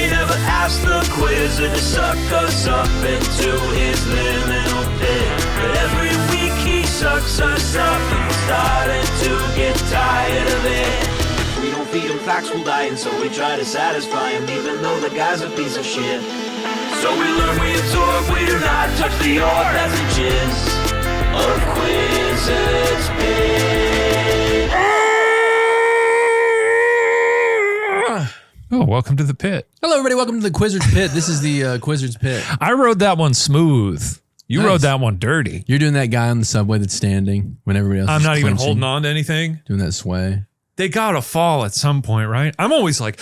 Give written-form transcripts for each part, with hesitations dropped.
We never asked the Quizard to suck us up into his liminal pit. But every week he sucks us up and we're starting to get tired of it. If we don't feed him facts, we'll die, and so we try to satisfy him, even though the guy's a piece of shit. So we learn, we absorb, we do not touch the orb as a jizz of Quizard's Pit. Oh, welcome to the pit. Hello, everybody. Welcome to the Quizard's Pit. This is the Quizard's Pit. I rode that one smooth. You rode that one dirty. You're doing that guy on the subway that's standing when everybody else I'm is not even clenching, holding on to anything. doing that sway. They gotta fall at some point, right? I'm always like,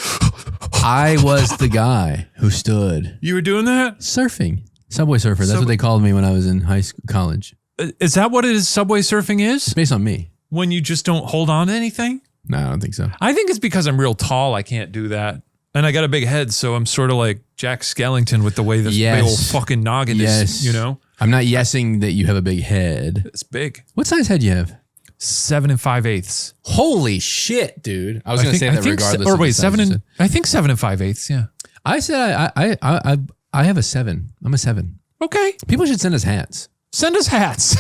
I was the guy who stood you were doing that? surfing. Subway surfer. That's what they called me when I was in college. Is that what it is? Subway surfing It's is? based on me. When you just don't hold on to anything? No, I don't think so. I think it's because I'm real tall. I can't do that. And I got a big head, so I'm sort of like Jack Skellington with the way this big old fucking noggin is, you know? I'm not yesing that you have a big head. It's big. What size head do you have? 7 5/8. Holy shit, dude. I was going to say that regardless or of wait, the size 7 you and said. I think 7 5/8, yeah. I said I have a 7. I'm a 7. Okay. People should send us hats. Send us hats.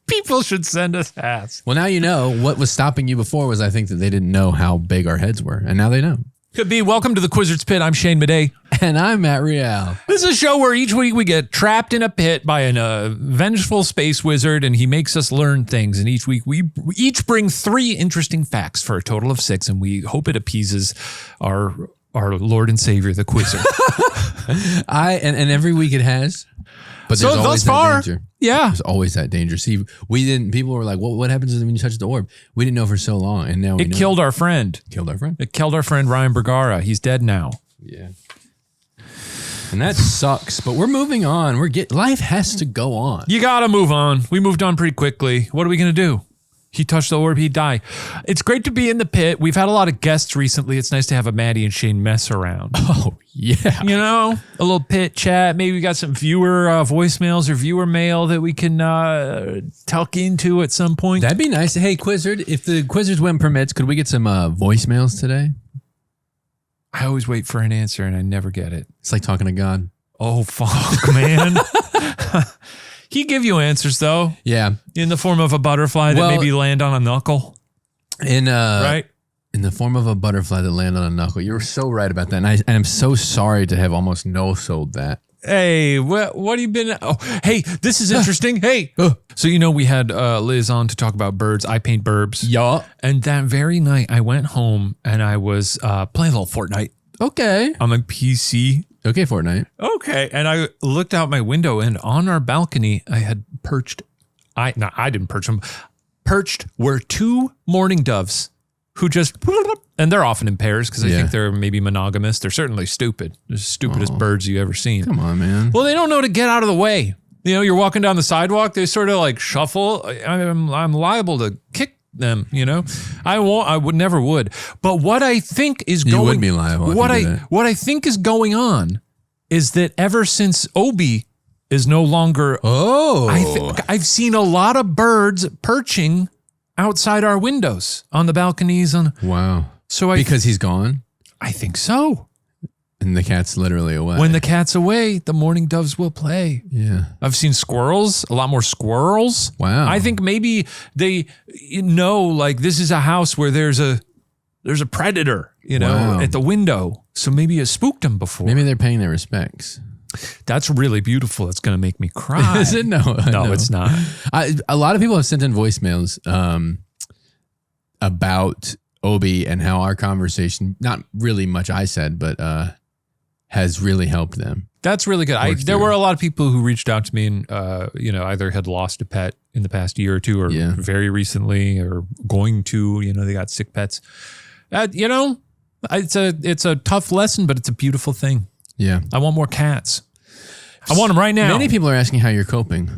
People should send us hats. Well, now you know. What was stopping you before was I think that they didn't know how big our heads were, and now they know. Could be. Welcome to the Quizard's Pit. I'm Shane Madej. And I'm Matt Real. This is a show where each week we get trapped in a pit by a vengeful space wizard, and he makes us learn things. And each week we each bring 3 interesting facts for a total of 6, and we hope it appeases our Lord and Savior, the Quizard. And every week it has. But So there's always thus far, that danger. yeah. There's always that danger. See, we didn't. People were like, "What happens when you touch the orb?" We didn't know for so long, and now we It know. killed our friend. Killed our friend. It killed our friend Ryan Bergara. He's dead now. Yeah. And that sucks. But we're moving on. Life has to go on. You gotta move on. We moved on pretty quickly. What are we gonna do? He touched the orb, he'd die. It's great to be in the pit. We've had a lot of guests recently. It's nice to have a Maddie and Shane mess around. Oh yeah. You know, a little pit chat. Maybe we got some viewer voicemails or viewer mail that we can tuck into at some point. That'd be nice. Hey, Quizard, if the Quizard's whim permits, could we get some voicemails today? I always wait for an answer and I never get it. It's like talking to God. Oh, fuck, man. He give you answers, though, Yeah. in the form of a butterfly that maybe land on a knuckle, right? In the form of a butterfly that landed on a knuckle. You were so right about that. And I am so sorry to have almost no-sold that. Hey, what have you been? Oh, hey, this is interesting. Hey. So, you know, we had Liz on to talk about birds. I paint burbs. Yeah. And that very night, I went home and I was playing a little Fortnite Okay. on my PC. Okay, Fortnite. Okay. And I looked out my window and on our balcony, I had perched. I didn't perch them. Perched were 2 mourning doves who just, and they're often in pairs because I think they're maybe monogamous. They're certainly stupid. They're the stupidest birds you've ever seen. Come on, man. Well, they don't know to get out of the way. You know, you're walking down the sidewalk, they sort of like shuffle. I'm liable to kick them, you know. I would never would. But what I think is You would be liable. What I think is going on is that ever since Obi is no longer I've seen a lot of birds perching outside our windows on the balconies Wow. so Because he's gone? I think so. And the cat's literally away. When the cat's away, the mourning doves will play. Yeah. I've seen squirrels, a lot more squirrels. Wow. I think maybe they know like this is a house where there's a predator, you know, at the window. So maybe it spooked them before. Maybe they're paying their respects. That's really beautiful. That's going to make me cry. Is it? No, it's not. A lot of people have sent in voicemails about Obi and how our conversation, not really much I said, but has really helped them. That's really good. There were a lot of people who reached out to me and, you know, either had lost a pet in the past year or two or very recently or going to, you know, they got sick pets. You know, it's a tough lesson, but it's a beautiful thing. Yeah. I want more cats. I want them right now. Many people are asking how you're coping.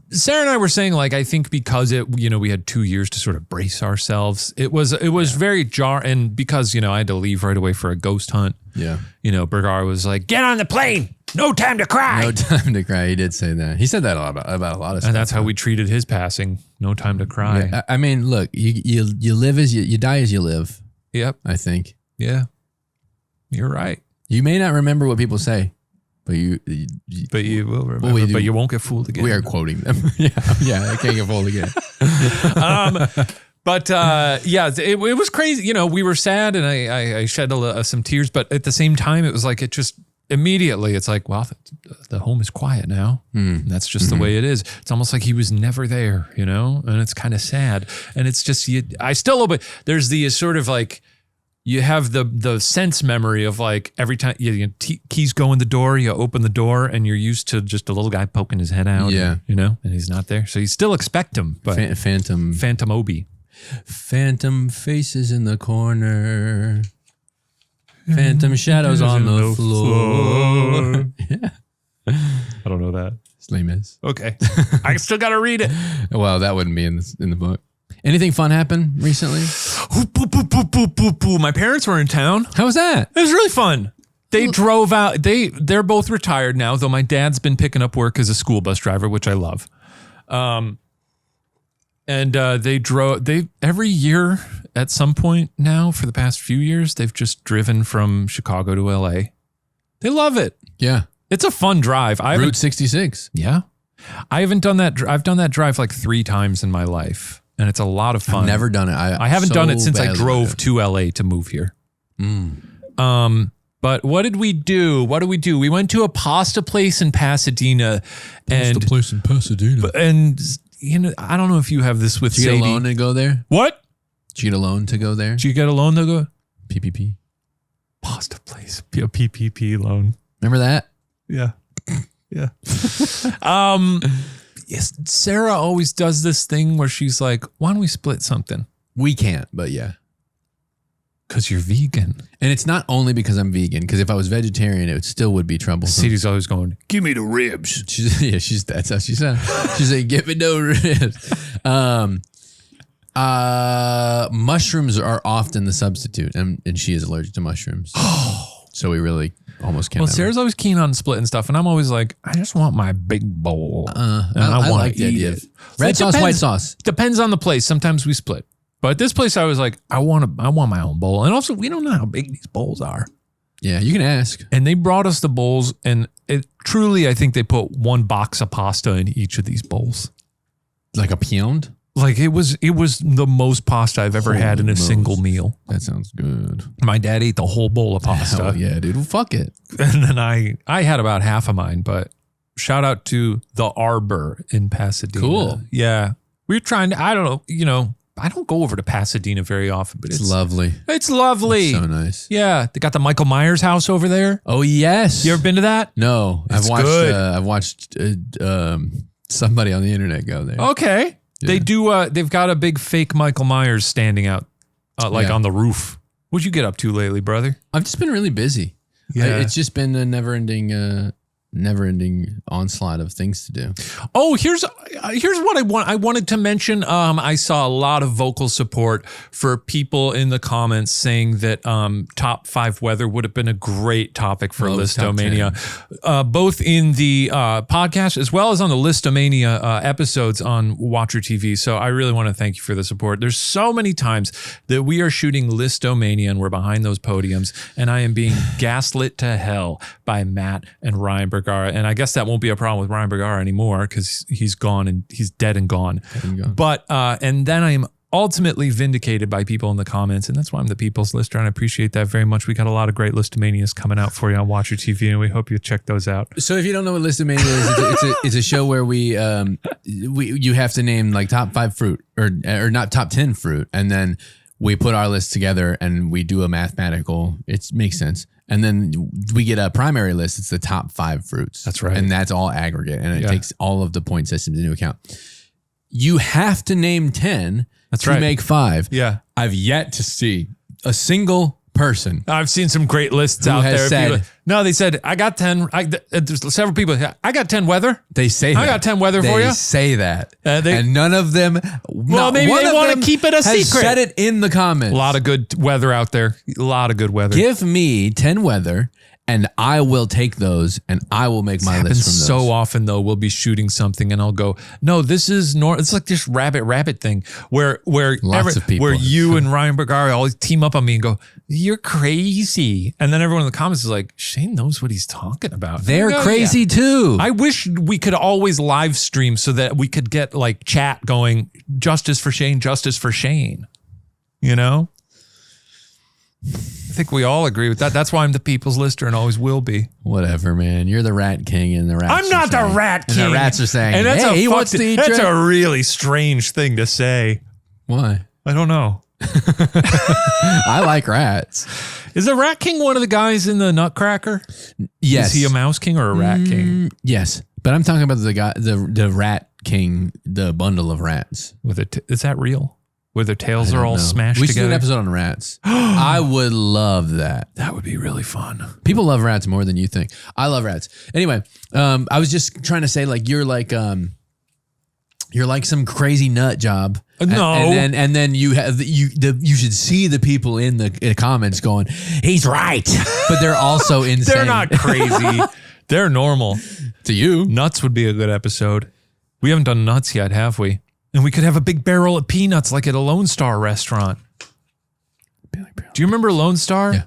Sarah and I were saying, like, I think because we had 2 years to sort of brace ourselves. It was very jarring, and because, I had to leave right away for a ghost hunt. Yeah. Bergar was like, get on the plane. No time to cry. No time to cry. He did say that. He said that about a lot of stuff. And that's how we treated his passing. No time to cry. Yeah. I mean, look, you live as you die as you live. Yep. I think. Yeah. You're right. You may not remember what people say, but you will remember, but you won't get fooled again. We are quoting them. yeah, I can't get fooled again. But it was crazy. You know, we were sad and I shed some tears, but at the same time, it was like, it just immediately, it's like, well, the home is quiet now. That's just the way it is. It's almost like he was never there, you know, and it's kind of sad. And it's just, I still love it. There's the sort of like, you have the sense memory of like every time keys go in the door, you open the door and you're used to just a little guy poking his head out. Yeah. And, you know, and he's not there. So you still expect him, but Phantom Obi. Phantom faces in the corner. Phantom shadows on the floor. Yeah. I don't know that. It's lame as. Okay. I still got to read it. Well, that wouldn't be in the book. Anything fun happen recently? My parents were in town. How was that? It was really fun. They drove out. They're both retired now, though my dad's been picking up work as a school bus driver, which I love. And they drove. They every year at some point now for the past few years, they've just driven from Chicago to LA. They love it. Yeah, it's a fun drive. Route 66. Yeah, I haven't done that. I've done that drive like 3 times in my life. And it's a lot of fun. I've never done it. I haven't done it since I drove to LA to move here. But what did we do? We went to a pasta place in Pasadena. And you know, I don't know if you have this with Sadie. Did you get a loan to go there? What? Did you get a loan to go there? Did you get a loan to go? PPP. Pasta place. A PPP loan. Remember that? Yeah. Yeah. Yes, Sarah always does this thing where she's like, why don't we split something? We can't, but yeah. Because you're vegan. And it's not only because I'm vegan, because if I was vegetarian, it still would be troublesome. Sadie's always going, give me the ribs. That's how she said. She's like, give me no ribs. Mushrooms are often the substitute, and she is allergic to mushrooms. So we really almost can't. Well, Sarah's always keen on splitting stuff, and I'm always like, I just want my big bowl. And I want like to the eat idea it. of red sauce, white sauce. Depends on the place. Sometimes we split. But at this place, I was like, I want my own bowl. And also, we don't know how big these bowls are. Yeah, you can ask. And they brought us the bowls, and it truly, I think they put 1 box of pasta in each of these bowls. Like a pound? Like it was the most pasta I've ever had in a single meal. That sounds good. My dad ate the whole bowl of pasta. Hell yeah, dude. Well, fuck it. And then I had about half of mine, but shout out to the Arbor in Pasadena. Cool. Yeah. We were trying to, I don't know, you know, I don't go over to Pasadena very often, but it's lovely. It's lovely. It's so nice. Yeah. They got the Michael Myers house over there. Oh, yes. You ever been to that? No. It's I've watched somebody on the internet go there. Okay. Yeah. They do. They've got a big fake Michael Myers standing out, on the roof. What'd you get up to lately, brother? I've just been really busy. Yeah, it's just been a never-ending onslaught of things to do. Oh, here's what I wanted to mention. I saw a lot of vocal support for people in the comments saying that top 5 weather would have been a great topic for Listomania, both in the podcast as well as on the Listomania episodes on Watcher TV. So I really want to thank you for the support. There's so many times that we are shooting Listomania and we're behind those podiums, and I am being gaslit to hell by Matt and Ryan Bergara. And I guess that won't be a problem with Ryan Bergara anymore because he's gone and he's dead and gone. But and then I am ultimately vindicated by people in the comments, and that's why I'm the people's lister, and I appreciate that very much. We got a lot of great Listomanias coming out for you on Watcher TV, and we hope you check those out. So if you don't know what Listomania is, it's a show where you have to name like top 5 fruit or not top 10 fruit, and then we put our list together and we do a mathematical. It makes sense. And then we get a primary list. It's the top 5 fruits. That's right. And that's all aggregate. And it takes all of the point systems into account. You have to name 10 to make 5. Yeah. I've yet to see a single person. I've seen some great lists out there. They said, I got 10. There's several people. I got 10 weather. They say I got 10 weather for you. They say that. And none of them. Well, maybe they want to keep it a secret. Said it in the comments. A lot of good weather out there. A lot of good weather. Give me 10 weather And I will take those and I will make my list from those. So often though, we'll be shooting something and I'll go, no, this is it's like this rabbit thing where Lots of people. where you and Ryan Bergari always team up on me and go, you're crazy. And then everyone in the comments is like, Shane knows what he's talking about. They're crazy too. I wish we could always live stream so that we could get like chat going, justice for Shane, justice for Shane. You know? I think we all agree with that. That's why I'm the people's lister and always will be. Whatever, man. You're the rat king and the rats I'm not the rat king. And the rats are saying, and that's hey, he wants to eat That's rat. a really strange thing to say. Why? I don't know. I like rats. Is the rat king one of the guys in the Nutcracker? Yes. Is he a mouse king or a rat king? Yes. But I'm talking about the guy, the rat king, the bundle of rats. Is that real? Where their tails are all smashed We should do together? an episode on rats. I would love that. That would be really fun. People love rats more than you think. I love rats. Anyway, I was just trying to say, like, you're like some crazy nut job. No. And then you should see the people in the comments going, he's right. But they're also insane. They're not crazy. They're normal. To you. Nuts would be a good episode. We haven't done nuts yet, have we? And we could have a big barrel of peanuts like at a Lone Star restaurant. Do you remember Lone Star? Yeah.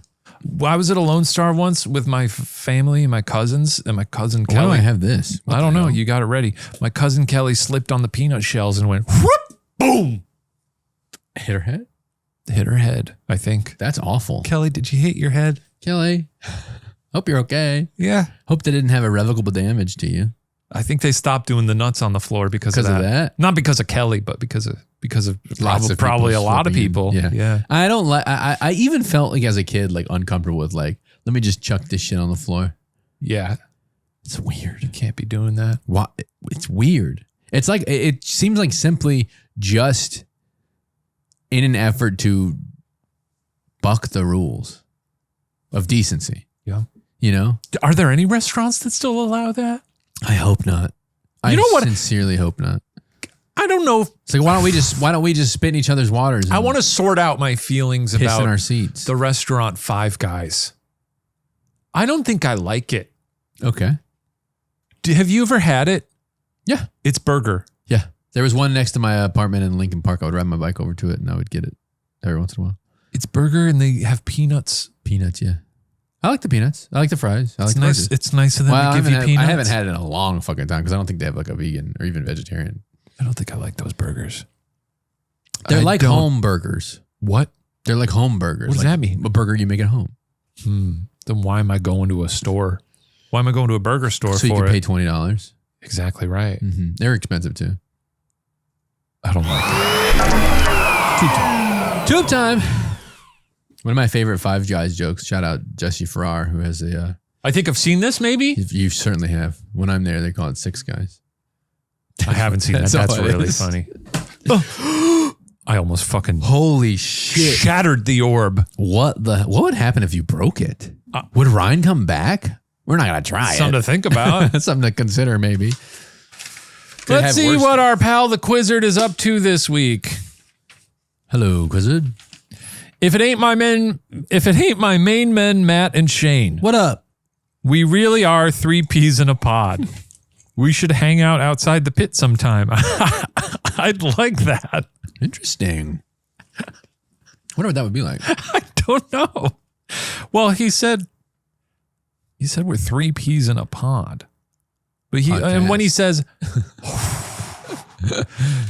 I was at a Lone Star once with my family and my cousins and my cousin Why do Kelly. I have this? I don't know. You got it ready. My cousin Kelly slipped on the peanut shells and went whoop, boom. Hit her head? Hit her head, I think. That's awful. Kelly, did you hit your head? Kelly, hope you're okay. Yeah. Hope they didn't have irrevocable damage to you. I think they stopped doing the nuts on the floor because of that. Not because of Kelly, but because of Lots of probably a people lot of slipping in. people. Yeah. I don't like. I even felt like as a kid, like uncomfortable with like, let me just chuck this shit on the floor. Yeah. It's weird. You can't be doing that. Why? It's weird. It's like it seems like simply just in an effort to buck the rules of decency. Yeah. You know? Are there any restaurants that still allow that? I hope not. You know what? Sincerely hope not. I don't know. It's like why don't we just spit in each other's waters? I want to sort out my feelings piss about in our seats. the restaurant Five Guys. I don't think I like it. Okay. Have you ever had it? Yeah. It's burger. Yeah. There was one next to my apartment in Lincoln Park. I would ride my bike over to it and I would get it every once in a while. It's burger and they have peanuts. Peanuts, yeah. I like the peanuts. I like the fries. I like the nice. burgers. It's nice of them to give you peanuts. I haven't had it in a long fucking time because I don't think they have like a vegan or even vegetarian. I don't think I like those burgers. They're like home burgers. What? They're like home burgers. What does that mean? A burger you make at home. Then why am I going to a store? Why am I going to a burger store So you for can pay it? $20. Exactly right. Mm-hmm. They're expensive too. I don't like it. Tube time. One of my favorite Five Guys jokes. Shout out Jesse Farrar, who has a. I think I've seen this maybe. You certainly have. When I'm there, they call it Six Guys. I haven't seen that. That's really funny. I almost fucking Holy shit! shattered the orb. What would happen if you broke it? Would Ryan come back? We're not gonna try it. Something to think about. That's something to consider, maybe. Let's see what our pal the Quizard is up to this week. Hello, Quizard. If it ain't my main men, Matt and Shane. What up? We really are three peas in a pod. We should hang out outside the pit sometime. I'd like that. Interesting. Wonder what that would be like. I don't know. Well, he said we're three peas in a pod. But and when he says,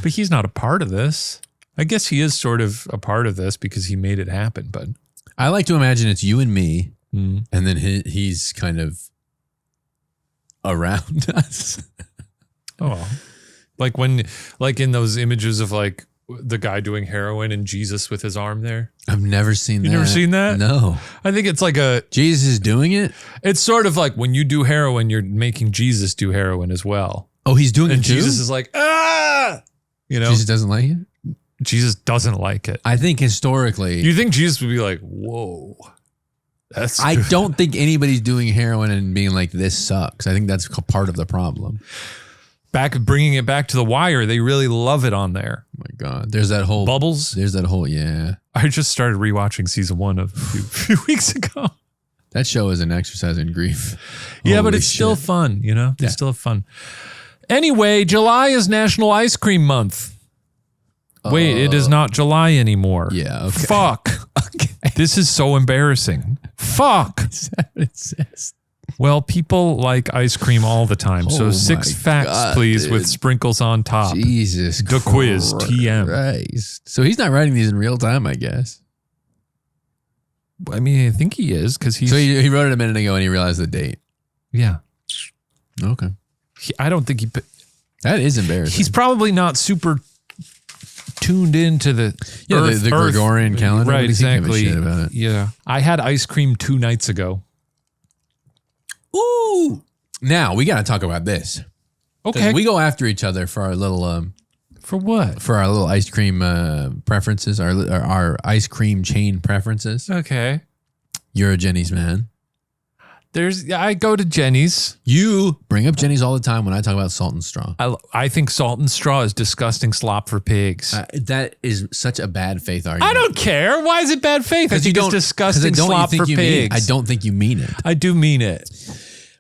but he's not a part of this. I guess he is sort of a part of this because he made it happen. But I like to imagine it's you and me, and then he's kind of around us. oh, like in those images of like the guy doing heroin and Jesus with his arm there. I've never seen that. You never seen that? No. I think it's like Jesus is doing it? It's sort of like when you do heroin, you're making Jesus do heroin as well. Oh, he's doing And it too? Jesus is like, ah! You know? Jesus doesn't like it? Jesus doesn't like it. I think historically... You think Jesus would be like, whoa. I don't think anybody's doing heroin and being like, this sucks. I think that's part of the problem. Bringing it back to The Wire, they really love it on there. Oh my God. There's that whole... Bubbles? There's that whole, yeah. I just started rewatching season 1 of a few weeks ago. That show is an exercise in grief. Yeah, but Holy it's still shit. fun, you know? Yeah. It's still fun. Anyway, July is National Ice Cream Month. Wait, it is not July anymore. Yeah, okay. Fuck. Okay. This is so embarrassing. Fuck. Is that what it says? Well, people like ice cream all the time. So Oh 6 my facts, God, please, dude. with sprinkles on top. Jesus The quiz, TM. Christ. So he's not writing these in real time, I guess. I mean, I think he is because he's. So he wrote it a minute ago and he realized the date. yeah. Okay. I don't think That is embarrassing. he's probably not super tuned into the Earth, the Gregorian calendar. Right, What does he give a exactly. shit about it? Yeah. I had ice cream 2 nights ago. Ooh. Now we got to talk about this. 'Cause Okay. We go after each other for our little For what? ice cream preferences, our ice cream chain preferences. Okay. You're a Jenny's man. I go to Jenny's. You bring up Jenny's all the time when I talk about salt and straw. I think salt and straw is disgusting slop for pigs. That is such a bad faith argument. I don't care. Why is it bad faith? I think it's disgusting slop for pigs. I don't think you mean it. I do mean it.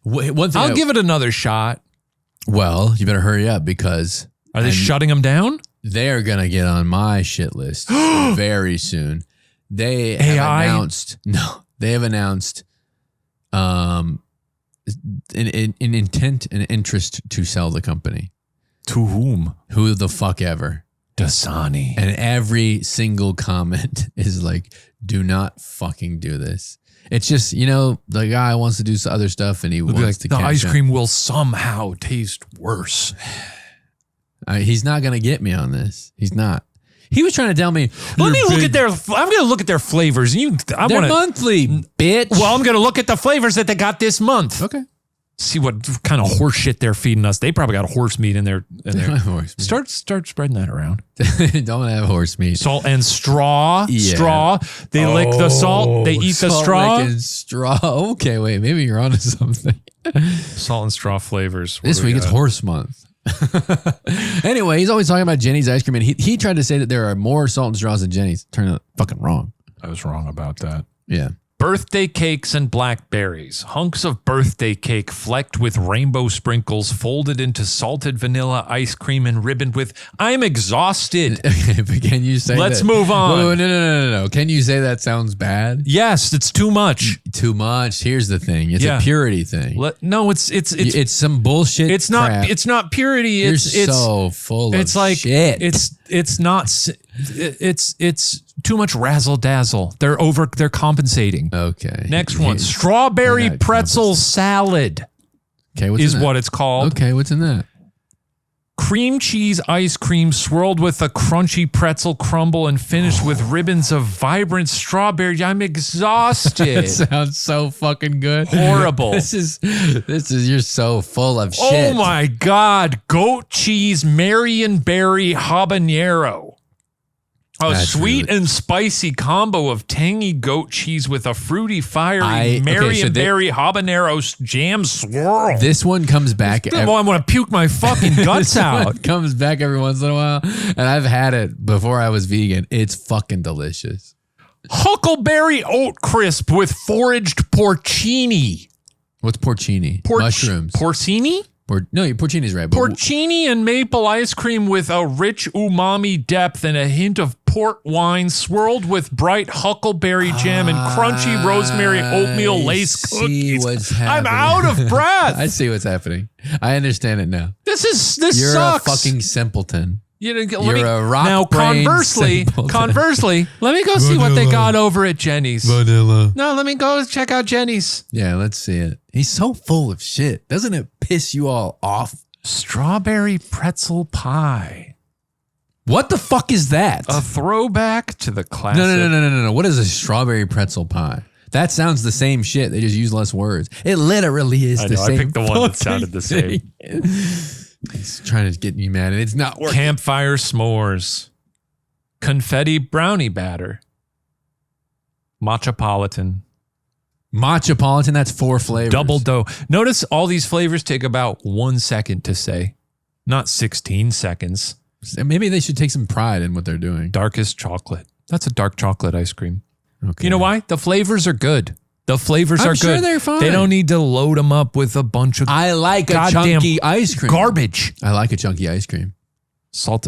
One thing I'll give it another shot. Well, you better hurry up because Are they shutting them down? they're gonna get on my shit list very soon. They have AI? announced an intent and interest to sell the company. To whom? Who the fuck ever. Dasani. And every single comment is like, do not fucking do this. It's just, the guy wants to do some other stuff and he It'll be wants like, to the catch ice up. cream will somehow taste worse. He's not going to get me on this. He's not. He was trying to tell me, Let me look at their. I'm going to look at their flavors. they're monthly, bitch. Well, I'm going to look at the flavors that they got this month. Okay. See what kind of horse shit they're feeding us. They probably got horse meat in there. Horse meat. Start spreading that around. Don't have horse meat. Salt and straw. Yeah. Straw. They lick the salt. They eat the Salt straw. licking straw. Okay, wait. Maybe you're onto something. Salt and straw flavors. This week it's horse month. Anyway, he's always talking about Jenny's ice cream, and he tried to say that there are more salt and straws than Jenny's. Turned out fucking wrong. I was wrong about that. Yeah. Birthday cakes and blackberries. Hunks of birthday cake flecked with rainbow sprinkles, folded into salted vanilla ice cream and ribboned with, I'm exhausted. Okay, but can you say Let's that? move on. Wait, no. Can you say that sounds bad? Yes, it's too much. Too much. Here's the thing. It's Yeah. a purity thing. No, it's some bullshit. it's not crap. it's not purity. You're It's so full it's of like shit. it's not it's too much razzle dazzle. They're compensating. Okay. Next one, strawberry They're not pretzel salad Okay, what's is in that? what it's called. Okay, what's in that? Cream cheese ice cream swirled with a crunchy pretzel crumble and finished with ribbons of vibrant strawberry. I'm exhausted. It sounds so fucking good. Horrible. This is you're so full of Oh shit. my God. Goat cheese Marionberry habanero. A That's sweet really- and spicy combo of tangy goat cheese with a fruity, fiery Okay, so Marionberry habanero jam swirl. This one comes back. I want to puke my fucking guts This one out. comes back every once in a while, and I've had it before I was vegan. It's fucking delicious. Huckleberry oat crisp with foraged porcini. What's porcini? Mushrooms. Porcini? No, porcini's right. But Porcini and maple ice cream with a rich umami depth and a hint of port wine swirled with bright huckleberry jam and crunchy rosemary oatmeal lace see cookies. what's I'm happening. out of breath. I see what's happening. I understand it now. This You're sucks. a fucking simpleton. You know, You're a rock now, brain conversely, simpleton. let me go see what they got over at Jenny's. Vanilla. No, let me go check out Jenny's. Yeah, let's see it. He's so full of shit. Doesn't it piss you all off? Strawberry pretzel pie. What the fuck is that? A throwback to the classic. No. What is a strawberry pretzel pie? That sounds the same shit. They just use less words. It literally is I the know, I same. picked the one that fucking sounded the same. thing. He's trying to get you mad, and it's not working. Campfire s'mores. Confetti brownie batter. Matchapolitan. Matchapolitan, that's 4 flavors. Double dough. Notice all these flavors take about 1 second to say, not 16 seconds. Maybe they should take some pride in what they're doing. Darkest chocolate. That's a dark chocolate ice cream. Okay. You know why? The flavors are good. The flavors I'm are sure good. they're fine. They don't need to load them up with a bunch of I like a goddamn chunky ice cream. garbage. I like a chunky ice cream.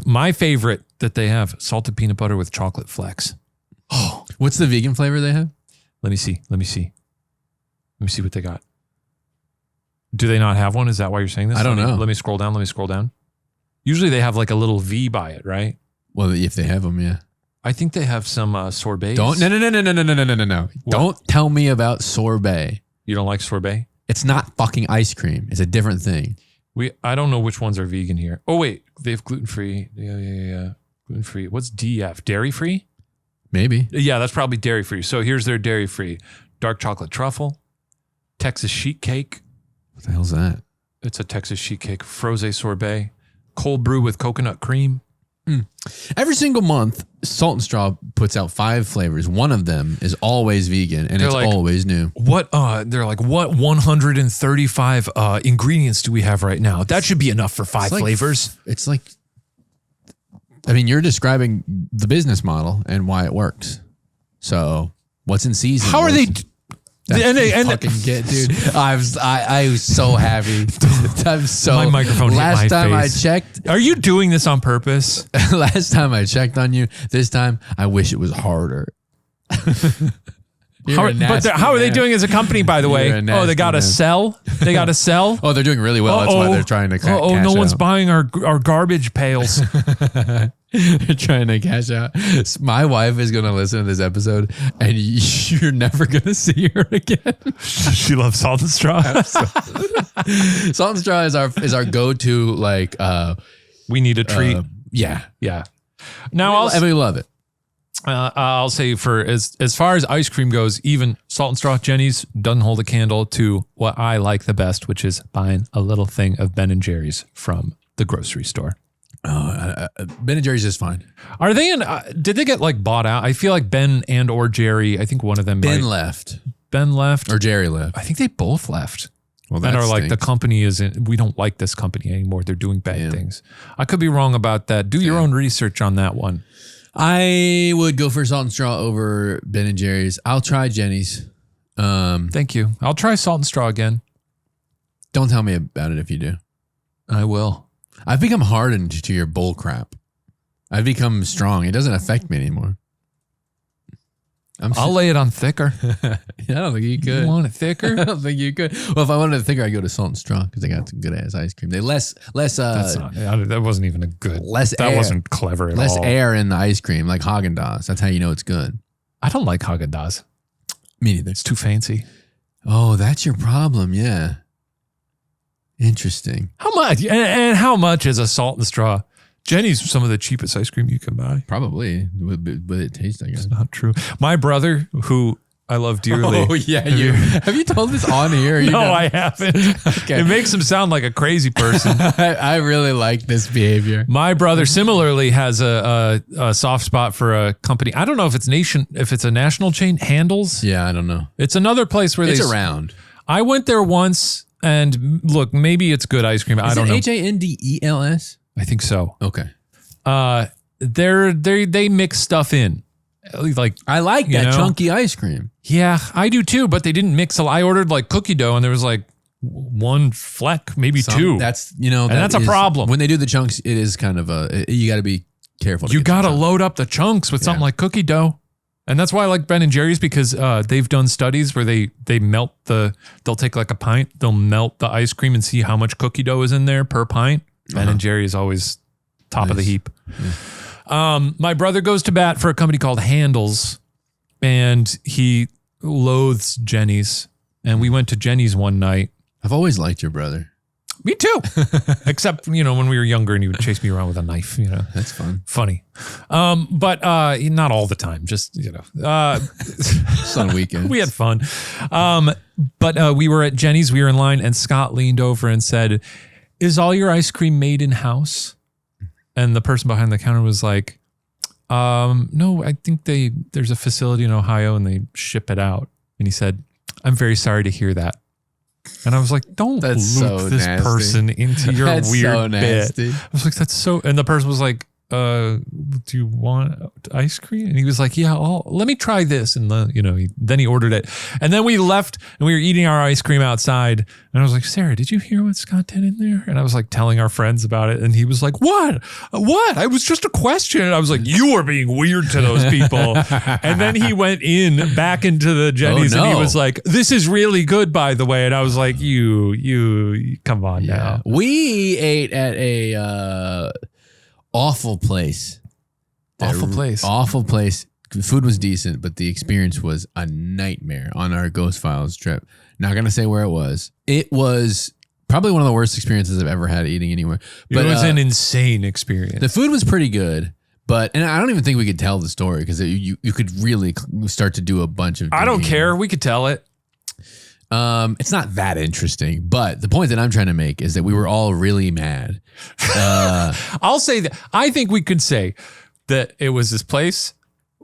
My favorite that they have, salted peanut butter with chocolate flecks. Oh, what's the vegan flavor they have? Let me see what they got. Do they not have one? Is that why you're saying this? I don't know. Let me scroll down. Usually they have like a little V by it, right? Well, if they have them, yeah. I think they have some sorbets. No. What? Don't tell me about sorbet. You don't like sorbet? It's not fucking ice cream. It's a different thing. I don't know which ones are vegan here. Oh wait, they have gluten-free. Yeah. Gluten-free. What's DF? Dairy-free? Maybe. Yeah, that's probably dairy-free. So here's their dairy-free. Dark chocolate truffle, Texas sheet cake. What the hell's that? It's a Texas sheet cake. Froze sorbet. Cold brew with coconut cream. Every single month, Salt and Straw puts out 5 flavors. One of them is always vegan, and They're it's like, always new. They're like, what 135 ingredients do we have right now? That should be enough for 5 flavors. It's like, I mean, you're describing the business model and why it works. So, what's in season? How are they? Fucking get, dude. I was so happy. I'm so. My microphone hit Last my time face. I checked. Are you doing this on purpose? Last time I checked on you. This time I wish it was harder. How are they doing as a company, by the way? Oh, they got to sell. They got to sell. Oh, they're doing really well. That's why they're trying to cash no one's out. buying our garbage pails. They're trying to cash out. My wife is going to listen to this episode, and you're never going to see her again. She loves Salt and Straw. Salt and Straw is our go-to, like, We need a treat. yeah. Now And we love it. I'll say for as far as ice cream goes, even Salt and Straw Jenny's doesn't hold a candle to what I like the best, which is buying a little thing of Ben and Jerry's from the grocery store. Ben and Jerry's is fine. Are they in? Did they get like bought out? I feel like Ben and or Jerry. I think one of them. Ben left or Jerry left. I think they both left. Well, and are like the company isn't. We don't like this company anymore. They're doing bad things. I could be wrong about that. Do your own research on that one. I would go for Salt and Straw over Ben and Jerry's. I'll try Jenny's. Thank you. I'll try Salt and Straw again. Don't tell me about it if you do. I will. I've become hardened to your bull crap. I've become strong. It doesn't affect me anymore. I'll lay it on thicker. I don't think you could. You want it thicker? I don't think you could. Well, if I wanted it thicker, I'd go to Salt and Straw because they got some good ass ice cream. They that wasn't even a good. That air. wasn't clever at all. Less air in the ice cream, like Haagen-Dazs. That's how you know it's good. I don't like Haagen-Dazs. Me neither. It's too fancy. Oh, that's your problem. Yeah. Interesting. How much? And how much is a Salt and Straw? Jenny's some of the cheapest ice cream you can buy. Probably. Would it taste, I guess. It's not true. My brother, who I love dearly. Oh, yeah. Have you told this on here? No, I haven't. Okay. It makes him sound like a crazy person. I really like this behavior. My brother similarly has a soft spot for a company. I don't know if it's a national chain, Handles. Yeah, I don't know. It's another place where it's around. I went there once, and look, maybe it's good ice cream. I don't know. Handels? I think so. Okay. They mix stuff in. Like I like that chunky ice cream. Yeah, I do too, but they didn't mix. I ordered like cookie dough and there was like one fleck, maybe two. That's a problem. When they do the chunks, it is kind of you got to be careful. You got to load up the chunks with something like cookie dough. And that's why I like Ben and Jerry's because they've done studies where they melt they'll take like a pint, they'll melt the ice cream and see how much cookie dough is in there per pint. Ben and Jerry is always top of the heap. Yeah. My brother goes to bat for a company called Handles, and he loathes Jenny's. And we went to Jenny's one night. I've always liked your brother. Me too. Except, when we were younger and he would chase me around with a knife, That's fun. Funny. But not all the time, just, Just on weekends. We had fun. But we were at Jenny's, we were in line, and Scott leaned over and said, "Is all your ice cream made in-house?" And the person behind the counter was like, "No, I think there's a facility in Ohio and they ship it out." And he said, "I'm very sorry to hear that." And I was like, "Don't loop this person into your weird bit." I was like, "That's so," and the person was like, do you want ice cream? And he was like, yeah, let me try this. And then he ordered it. And then we left and we were eating our ice cream outside. And I was like, Sarah, did you hear what Scott did in there? And I was like telling our friends about it. And he was like, what? I was just a question. And I was like, you were being weird to those people. And then he went back into the Jenny's and he was like, this is really good, by the way. And I was like, you come on now. We ate at a awful place. Awful place. The food was decent, but the experience was a nightmare on our Ghost Files trip. Not going to say where it was. It was probably one of the worst experiences I've ever had eating anywhere. But it was an insane experience. The food was pretty good, and I don't even think we could tell the story because you could really start to do a bunch of. I don't care. We could tell it. It's not that interesting, but the point that I'm trying to make is that we were all really mad. I'll say that I think we could say that it was this place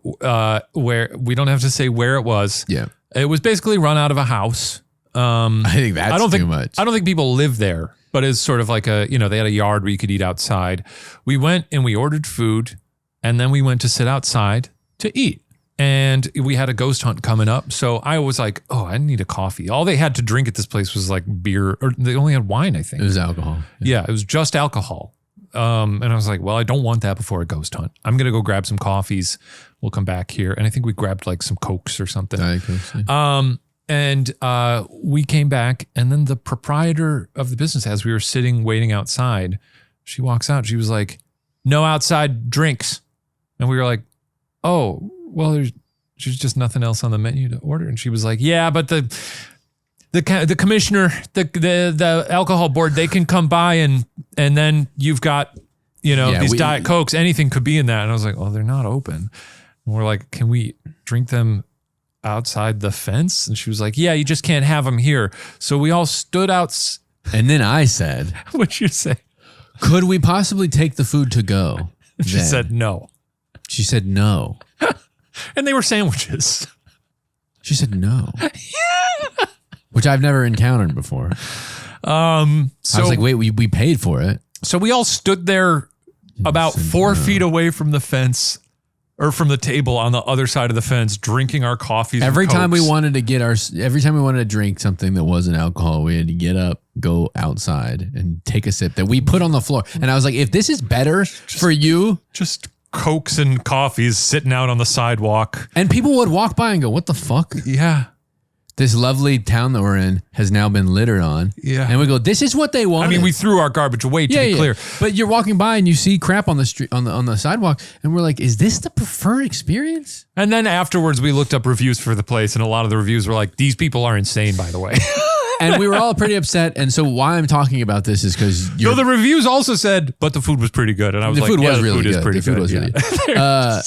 where we don't have to say where it was. Yeah. It was basically run out of a house. I think that's too much. I don't think people live there, but it's sort of like they had a yard where you could eat outside. We went and we ordered food and then we went to sit outside to eat. And we had a ghost hunt coming up. So I was like, oh, I need a coffee. All they had to drink at this place was like beer, or they only had wine, I think. It was alcohol. Yeah, it was just alcohol. And I was like, well, I don't want that before a ghost hunt. I'm going to go grab some coffees. We'll come back here. And I think we grabbed like some Cokes or something. And we came back. And then the proprietor of the business, as we were sitting waiting outside, she walks out. She was like, no outside drinks. And we were like, oh, well, there's just nothing else on the menu to order. And she was like, yeah, but the commissioner, the alcohol board, they can come by and then you've got, these Diet Cokes, anything could be in that. And I was like, oh, they're not open. And we're like, can we drink them outside the fence? And she was like, yeah, you just can't have them here. So we all stood out. And then I said, what'd you say? Could we possibly take the food to go? She said no. She said no. And they were sandwiches. She said no. Which I've never encountered before. So I was like, wait, we paid for it. So we all stood there about 4 feet away from the fence or from the table on the other side of the fence, drinking our coffees. Every time we wanted to drink something that wasn't alcohol, we had to get up, go outside and take a sip that we put on the floor. And I was like, if this is better for you, just Cokes and coffees sitting out on the sidewalk. And people would walk by and go, what the fuck? Yeah. This lovely town that we're in has now been littered on. Yeah. And we go, this is what they want. I mean, we threw our garbage away to be clear. But you're walking by and you see crap on the street, on the sidewalk. And we're like, is this the preferred experience? And then afterwards we looked up reviews for the place. And a lot of the reviews were like, these people are insane, by the way. And we were all pretty upset. And so why I'm talking about this is because the reviews also said, but the food was pretty good. And I was like, the food was really good. The food was really good.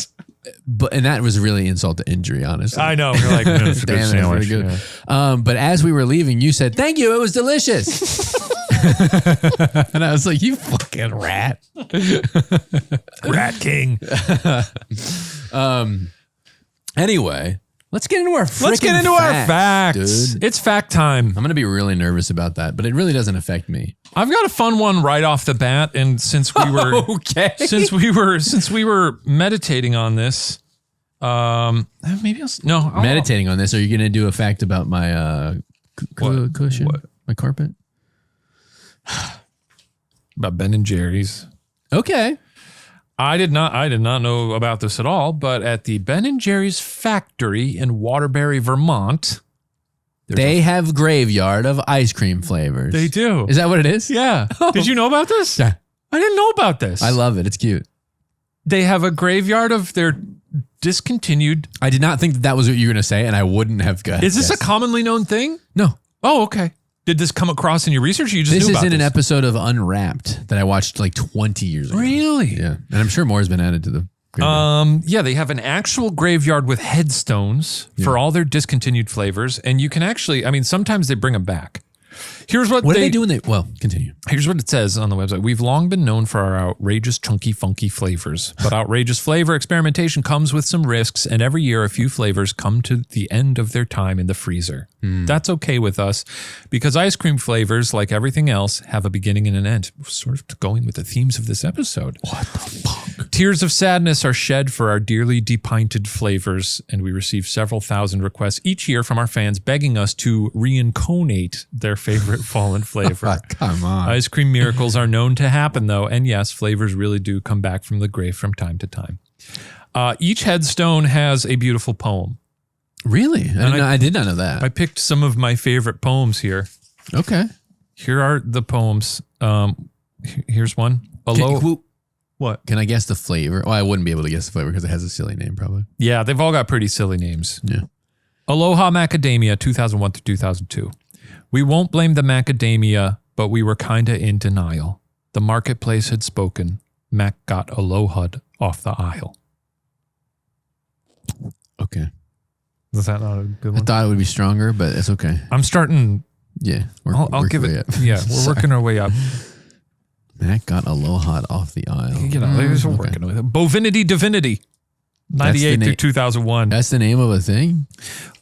And that was really insult to injury, honestly. I know. You're like, it's a good sandwich. Really good. Yeah. But as we were leaving, you said, thank you. It was delicious. And I was like, you fucking rat. Rat king. Anyway. Let's get into our facts. Dude. It's fact time. I'm going to be really nervous about that, but it really doesn't affect me. I've got a fun one right off the bat, and since we were since we were meditating on this, maybe meditating on this. Are you going to do a fact about my cushion, my carpet? About Ben and Jerry's. Okay. I did not know about this at all, but at the Ben & Jerry's factory in Waterbury, Vermont, they have graveyard of ice cream flavors. They do. Is that what it is? Yeah. Did you know about this? Yeah. I didn't know about this. I love it. It's cute. They have a graveyard of their discontinued. I did not think that was what you were going to say, and I wouldn't have guessed. Is this a commonly known thing? No. Oh, okay. Did this come across in your research? Or you just knew about this is in an episode of Unwrapped that I watched like 20 years ago. Really? Yeah. And I'm sure more has been added to the graveyard. Yeah, they have an actual graveyard with headstones for all their discontinued flavors. And you can actually, sometimes they bring them back. Here's what do they do when they, continue. Here's what it says on the website. We've long been known for our outrageous, chunky, funky flavors. But outrageous flavor experimentation comes with some risks, and every year a few flavors come to the end of their time in the freezer. That's okay with us, because ice cream flavors, like everything else, have a beginning and an end. Sort of going with the themes of this episode. What the fuck? Tears of sadness are shed for our dearly depinted flavors, and we receive several thousand requests each year from our fans begging us to reincarnate their favorite fallen flavor. Come on. Ice cream miracles are known to happen, though, and yes, flavors really do come back from the grave from time to time. Each headstone has a beautiful poem. Really? I did not know that. I picked some of my favorite poems here. Okay. Here are the poems. Here's one. What? Can I guess the flavor? Well, I wouldn't be able to guess the flavor because it has a silly name, probably. Yeah, they've all got pretty silly names. Yeah. Aloha Macadamia, 2001 to 2002. We won't blame the macadamia, but we were kinda in denial. The marketplace had spoken. Mac got aloha off the aisle. Okay. Was that not a good I one? thought it would be stronger, but it's okay. I'm starting. Yeah. I'll give it. Yeah, we're working our way up. Mac got aloha off the aisle. You know, we're working with it. Bovinity Divinity, 98 through 2001. That's the name of a thing?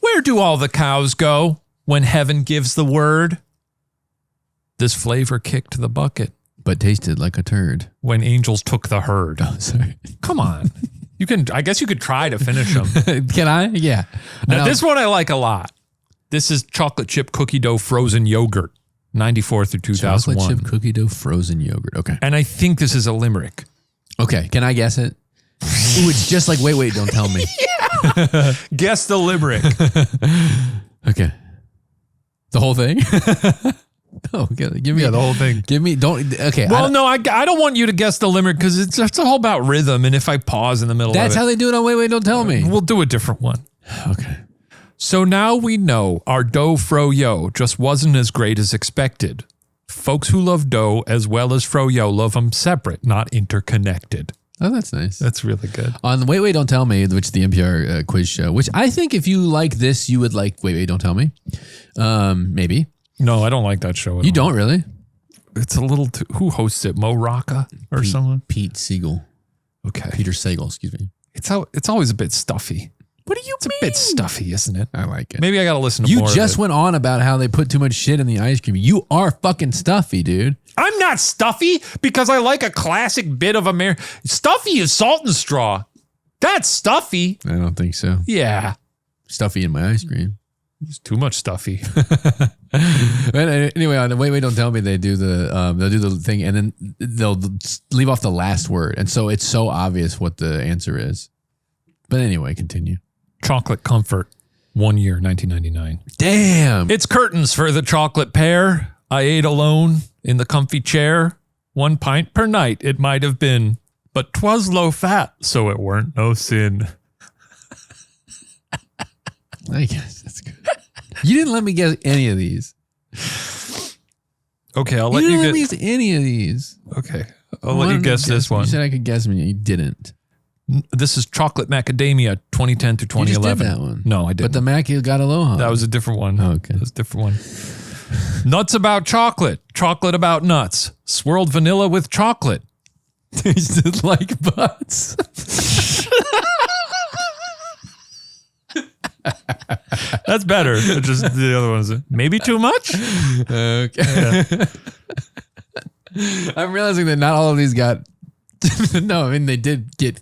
Where do all the cows go when heaven gives the word? This flavor kicked the bucket But tasted like a turd. when angels took the herd. Oh, sorry. Come on. I guess you could try to finish them. Can I? Yeah. Now, this one I like a lot. This is chocolate chip cookie dough frozen yogurt, 94 through 2001. Chocolate chip cookie dough frozen yogurt. Okay. And I think this is a limerick. Okay. Can I guess it? Ooh, it's just like, wait, don't tell me. Guess the limerick. Okay. The whole thing? No, give me the whole thing. Give me, okay. Well, no, I don't want you to guess the limerick because it's all about rhythm. And if I pause in the middle of it. That's how they do it on Wait, Don't Tell Me. We'll do a different one. Okay. So now we know our dough fro-yo just wasn't as great as expected. Folks who love dough as well as fro-yo love them separate, not interconnected. Oh, that's nice. That's really good. On Wait, Don't Tell Me, which is the NPR quiz show, which I think if you like this, you would like Wait, Don't Tell Me. Maybe. No, I don't like that show at You all. don't really? It's a little too... Who hosts it? Mo Rocca or someone? Pete Siegel. Okay. Peter Sagal, excuse me. It's always a bit stuffy. What do you It's a bit stuffy, isn't it? I like it. Maybe I got to listen to You more just of it. went on about how they put too much shit in the ice cream. You are fucking stuffy, dude. I'm not stuffy because I like a classic bit of America. Stuffy is salt and straw. That's stuffy. I don't think so. Yeah. Stuffy in my ice cream. It's too much stuffy. But anyway, on the Wait, Don't Tell Me, they do they'll do the thing and then they'll leave off the last word. And so it's so obvious what the answer is. But anyway, continue. Chocolate Comfort, 1 year, 1999. Damn. It's curtains for the chocolate pear. I ate alone in the comfy chair. 1 pint per night it might have been, but 'twas low fat, so it weren't no sin. I guess that's good. You didn't let me guess any of these. Okay, I'll let You you didn't let me get. guess any of these. Okay, I'll let you guess this one. You said I could guess them. You didn't. This is Chocolate Macadamia, 2010 to 2011. You just did that one. No, I didn't. But the Mac got aloha. That was a different one. Oh, okay. That was a different one. Nuts about chocolate. Chocolate about nuts. Swirled vanilla with chocolate. tasted like butts. That's better. Just the other ones. Maybe too much? Okay. I'm realizing that not all of these got. No, I mean they did get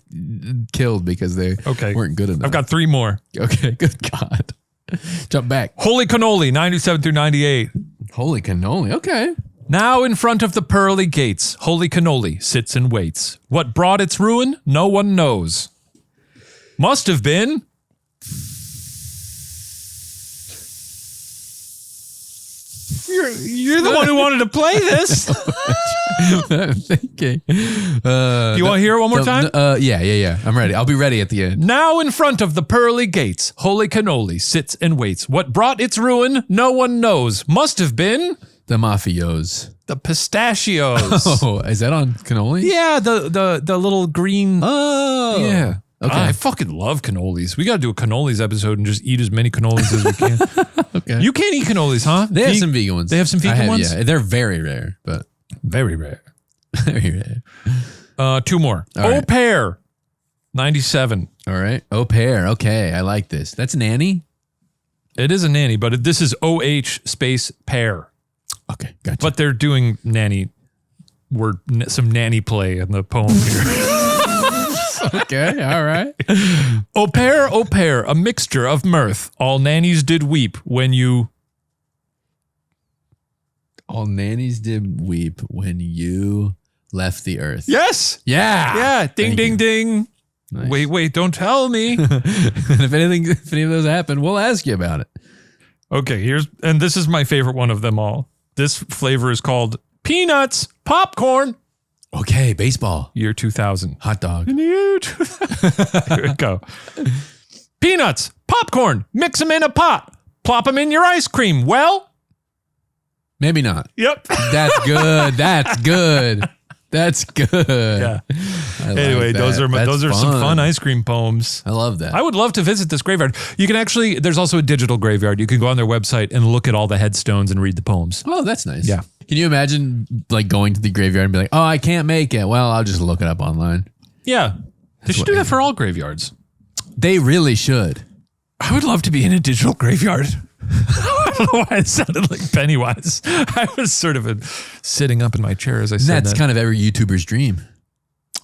killed because they weren't good enough. I've got 3 more. Okay, good God. Jump back. Holy Cannoli, 97 through 98. Holy cannoli. Okay. Now in front of the pearly gates, Holy Cannoli sits and waits. What brought its ruin, no one knows. Must have been... You're the one who wanted to play this. Okay. Do you want to hear it one more time? Yeah. I'm ready. I'll be ready at the end. Now in front of the pearly gates, Holy Cannoli sits and waits. What brought its ruin, no one knows. Must have been The mafios. the pistachios. Oh, is that on cannoli? Yeah, the little green. Oh. Yeah. Okay. I fucking love cannolis. We got to do a cannolis episode and just eat as many cannolis as we can. Okay. You can't eat cannolis, huh? They have some vegan ones. They have some vegan ones? Yeah, they're very rare, but Very rare. very rare. 2 more. All Au right. pair. 97. All right. Au pair. Okay, I like this. That's nanny. It is a nanny, but this is OH space pair. Okay, gotcha. But they're doing nanny, some nanny play in the poem here. Okay, all right. Au pair, a mixture of mirth. All nannies did weep when you... All nannies did weep when you left the earth. Yes. Yeah. Yeah. Ding, Thank ding, you. ding. Nice. Wait, don't tell me. And if any of those happen, we'll ask you about it. Okay, and this is my favorite one of them all. This flavor is called peanuts popcorn. Okay, baseball. Year 2000. Hot dog. In the year 2000. Here we go. Peanuts, popcorn, mix them in a pot, plop them in your ice cream. Well, Maybe not. yep. That's good. That's good. That's good. Yeah. I like Anyway, that. those are That's some fun ice cream poems. I love that. I would love to visit this graveyard. You can actually, there's also a digital graveyard. You can go on their website and look at all the headstones and read the poems. Oh, that's nice. Yeah. Can you imagine like going to the graveyard and be like, oh, I can't make it. Well, I'll just look it up online. Yeah. They should do that for all graveyards. They really should. I would love to be in a digital graveyard. I don't know why it sounded like Pennywise. I was sort of sitting up in my chair as I said That's that. kind of every YouTuber's dream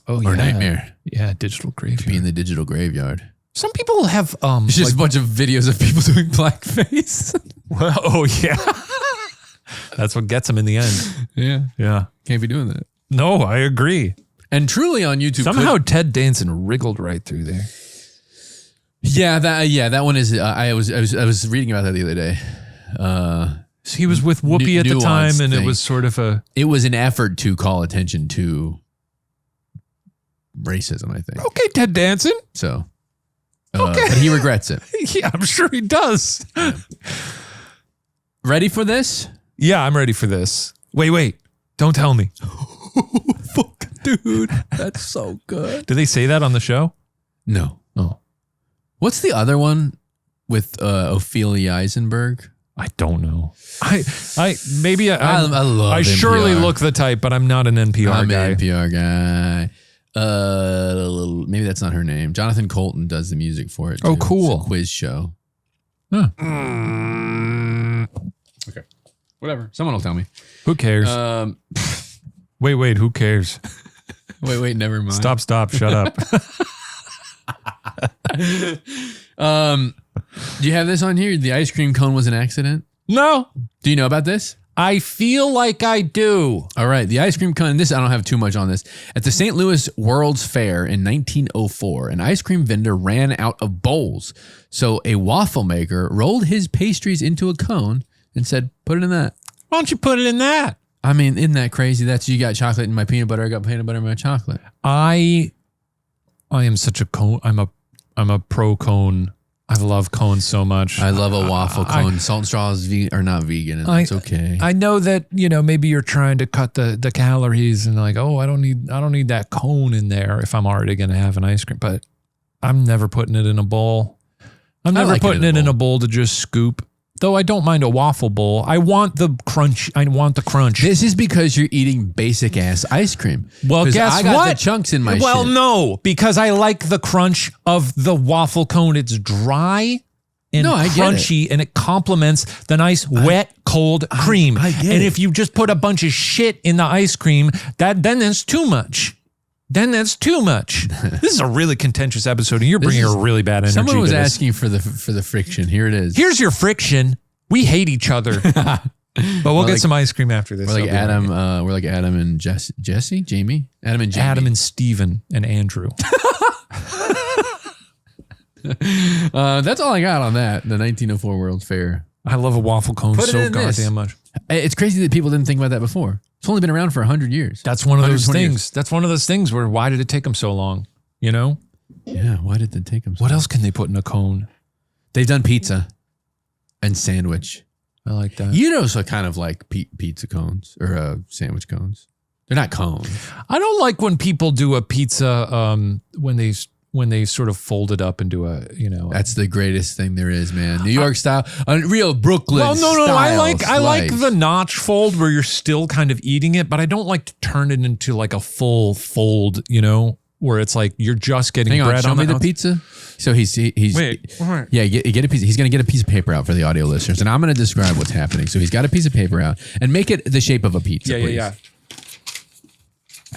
Oh, or nightmare. Yeah, digital graveyard. Be in the digital graveyard. Some people have It's just a bunch of videos of people doing blackface. well, oh yeah. That's what gets them in the end. Yeah. Yeah. Can't be doing that. No, I agree. And truly on YouTube. Somehow Ted Danson wriggled right through there. that one is. I was reading about that the other day. So he was with Whoopi at the time, and thing. it was sort of It was an effort to call attention to racism, I think. okay, Ted Danson. So, Okay. but he regrets it. Yeah, I'm sure he does. Ready for this? Yeah, I'm ready for this. Wait. Don't tell me. Fuck, dude, that's so good. Did they say that on the show? No. Oh, What's the other one with Ophelia Eisenberg? I don't know. I love I surely NPR. look the type, but I'm not an NPR I'm guy. an NPR guy. Maybe that's not her name. Jonathan Colton does the music for it. Oh, too. cool. It's a quiz show. Huh. Okay. Whatever. Someone will tell me. Who cares? Wait. Who cares? Wait. Never mind. Stop. Shut up. Do you have this on here? The ice cream cone was an accident. No, Do you know about this? I feel like I do. All right. The ice cream cone, I don't have too much on this. At the St. Louis World's Fair in 1904, an ice cream vendor ran out of bowls. So a waffle maker rolled his pastries into a cone and said, put it in that. Why don't you put it in that? I mean, isn't that crazy? That's you got chocolate in my peanut butter. I got peanut butter in my chocolate. I am such a cone. I'm a pro cone. I love cones so much. I love a waffle cone. Salt and straw are not vegan, and that's okay. I know that, maybe you're trying to cut the calories and like, oh, I don't need that cone in there if I'm already going to have an ice cream, but I'm never putting it in a bowl. I'm never putting it in a bowl to just scoop. Though I don't mind a waffle bowl. I want the crunch. This is because you're eating basic ass ice cream. Well, 'Cause guess I got what? the chunks in my Well, shit. no, because I like the crunch of the waffle cone. It's dry and No, I get crunchy, and it complements the nice wet, cold cream. I get and it. if you just put a bunch of shit in the ice cream, then that's too much. That's too much. This is a really contentious episode, and you're bringing a really bad energy. Someone was to this. asking for the friction. Here it is. Here's your friction. We hate each other, but we'll get some ice cream after this. We're like I'll be Adam. right. We're like Adam and Jesse, Jamie, Adam and Jamie. Adam and Steven and Andrew. That's all I got on that. The 1904 World's Fair. I love a waffle cone Put it so in this. goddamn much. It's crazy that people didn't think about that before. It's only been around for 100 years. That's one of those 120 things. years. That's one of those things where why did it take them so long? Yeah. Why did it take them so What long? else can they put in a cone? They've done pizza and sandwich. I like that. You know, so kind of like pizza cones or sandwich cones. They're not cones. I don't like when people do a pizza when they sort of fold it up into a, That's the greatest thing there is, man. New York style, a real Brooklyn. Well, no. I like slice. the notch fold where you're still kind of eating it, but I don't like to turn it into like a full fold, where it's like you're just getting Hang on, bread show on me the outs- pizza. So he's Wait. yeah, get a piece. He's gonna get a piece of paper out for the audio listeners, and I'm gonna describe what's happening. So he's got a piece of paper out, and make it the shape of a pizza. Yeah, please. yeah.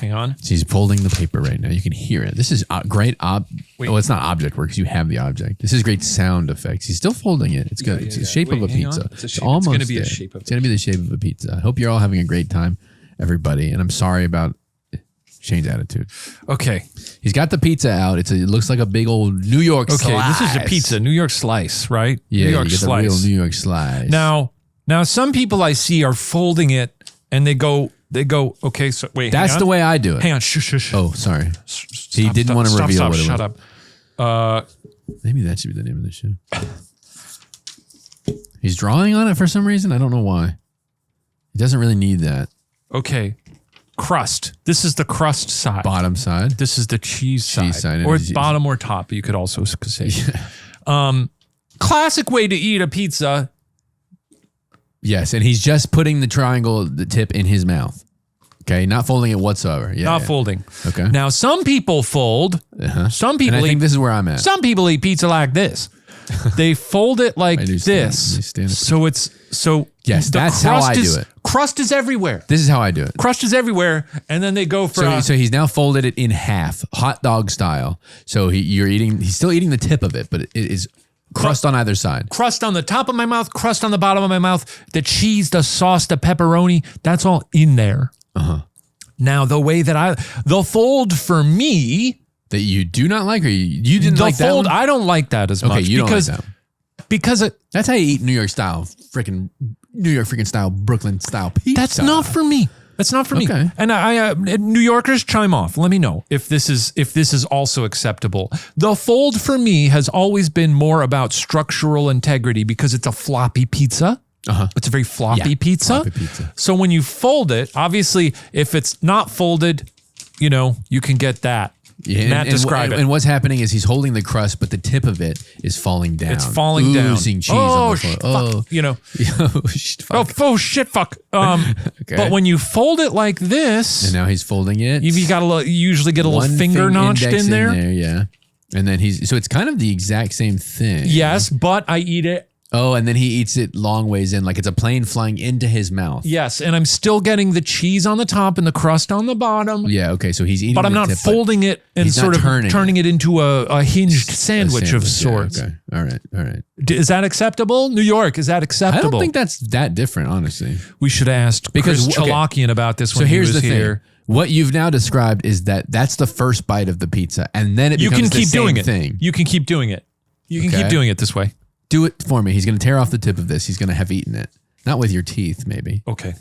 Hang on. So he's folding the paper right now. You can hear it. This is great. It's not object work because you have the object. This is great sound effects. He's still folding it. It's good. It's the shape of a pizza. It's almost going to be a shape of. It's going to be the shape of a pizza. I hope you're all having a great time, everybody. And I'm sorry about Shane's attitude. Okay. He's got the pizza out. It looks like a big old New York slice. Okay, this is a pizza, New York slice, right? Yeah, New York you get slice. the real New York slice. Now, some people I see are folding it and they go, okay, so wait. That's the way I do it. Hang on, shush. Oh, sorry. He didn't want to reveal what it was. Shut up. Maybe that should be the name of the show. He's drawing on it for some reason. I don't know why. He doesn't really need that. Okay. Crust. This is the crust side. Bottom side. This is the cheese side. Or bottom or top, you could also say. Yeah. Classic way to eat a pizza. Yes, and he's just putting the tip in his mouth. Okay, not folding it whatsoever. Yeah, Not folding. Okay. Now, some people fold. Some people and I think this is where I'm at. Some people eat pizza like this. They fold it like this. So it's yes, that's how I do it. Crust is everywhere. This is how I do it. Crust is everywhere, and then they go for. So he's now folded it in half, hot dog style. So he's still eating the tip of it, but it is crust on either side. Crust on the top of my mouth, crust on the bottom of my mouth. The cheese, the sauce, the pepperoni, that's all in there. Now, the way that the fold for me. That you do not like, or you didn't like that fold, one? I don't like that as much. Okay, you don't like that one. Because that's how you eat New York style, New York style, Brooklyn style pizza. That's not for me. That's not for me. And I New Yorkers, chime off. Let me know if this is also acceptable. The fold for me has always been more about structural integrity because it's a floppy pizza. It's a very floppy pizza. Floppy pizza. So when you fold it, obviously, if it's not folded, you can get that. Yeah, Matt, describe it. And what's happening is he's holding the crust, but the tip of it is falling down. It's falling down. Oozing cheese on the floor. Oh, shit, fuck. Okay. But when you fold it like this, and now he's folding it. You got you usually get a little finger notched in there. Yeah. And then so it's kind of the exact same thing. Yes, but I eat it. Oh, and then he eats it long ways in, like it's a plane flying into his mouth. Yes, and I'm still getting the cheese on the top and the crust on the bottom. Yeah, okay, so he's eating but I'm not folding it and sort of turning it into a hinged sandwich of sorts. Yeah, okay, all right. Is that acceptable? New York, is that acceptable? I don't think that's that different, honestly. We should have asked Chris Chalakian about this when he was here. What you've now described is that's the first bite of the pizza, and then it becomes the same thing. You can keep doing it. You can keep doing it this way. Do it for me. He's going to tear off the tip of this. He's going to have eaten it. Not with your teeth, maybe. Okay.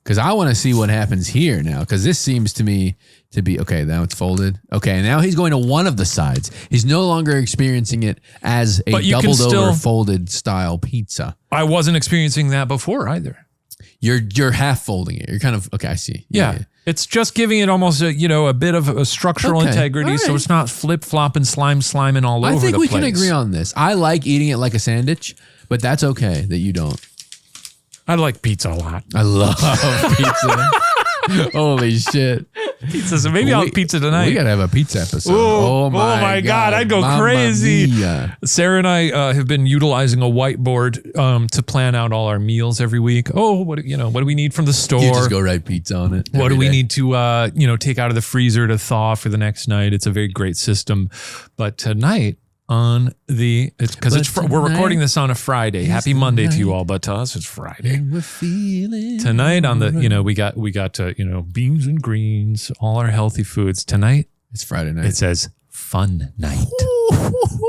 Because I want to see what happens here now. Because this seems to me to be, okay, now it's folded. Okay, now he's going to one of the sides. He's no longer experiencing it as a doubled over folded style pizza. I wasn't experiencing that before either. You're half folding it. You're kind of, okay, I see. Yeah. It's just giving it almost a bit of a structural integrity, so it's not flip-flopping, sliming all over the place. I think we can agree on this. I like eating it like a sandwich, but that's okay that you don't. I like pizza a lot. I love pizza. Holy shit. Pizza. So maybe I'll have pizza tonight. We got to have a pizza episode. Oh my God. I'd go crazy. Mia. Sarah and I have been utilizing a whiteboard to plan out all our meals every week. Oh, what do we need from the store? You just go write pizza on it. What do we need to take out of the freezer to thaw for the next night? It's a very great system. But tonight, we're recording this on a Friday. Happy Monday to you all, but to us it's Friday. We're feeling tonight on the we got beans and greens, all our healthy foods. Tonight it's Friday night. It says fun night.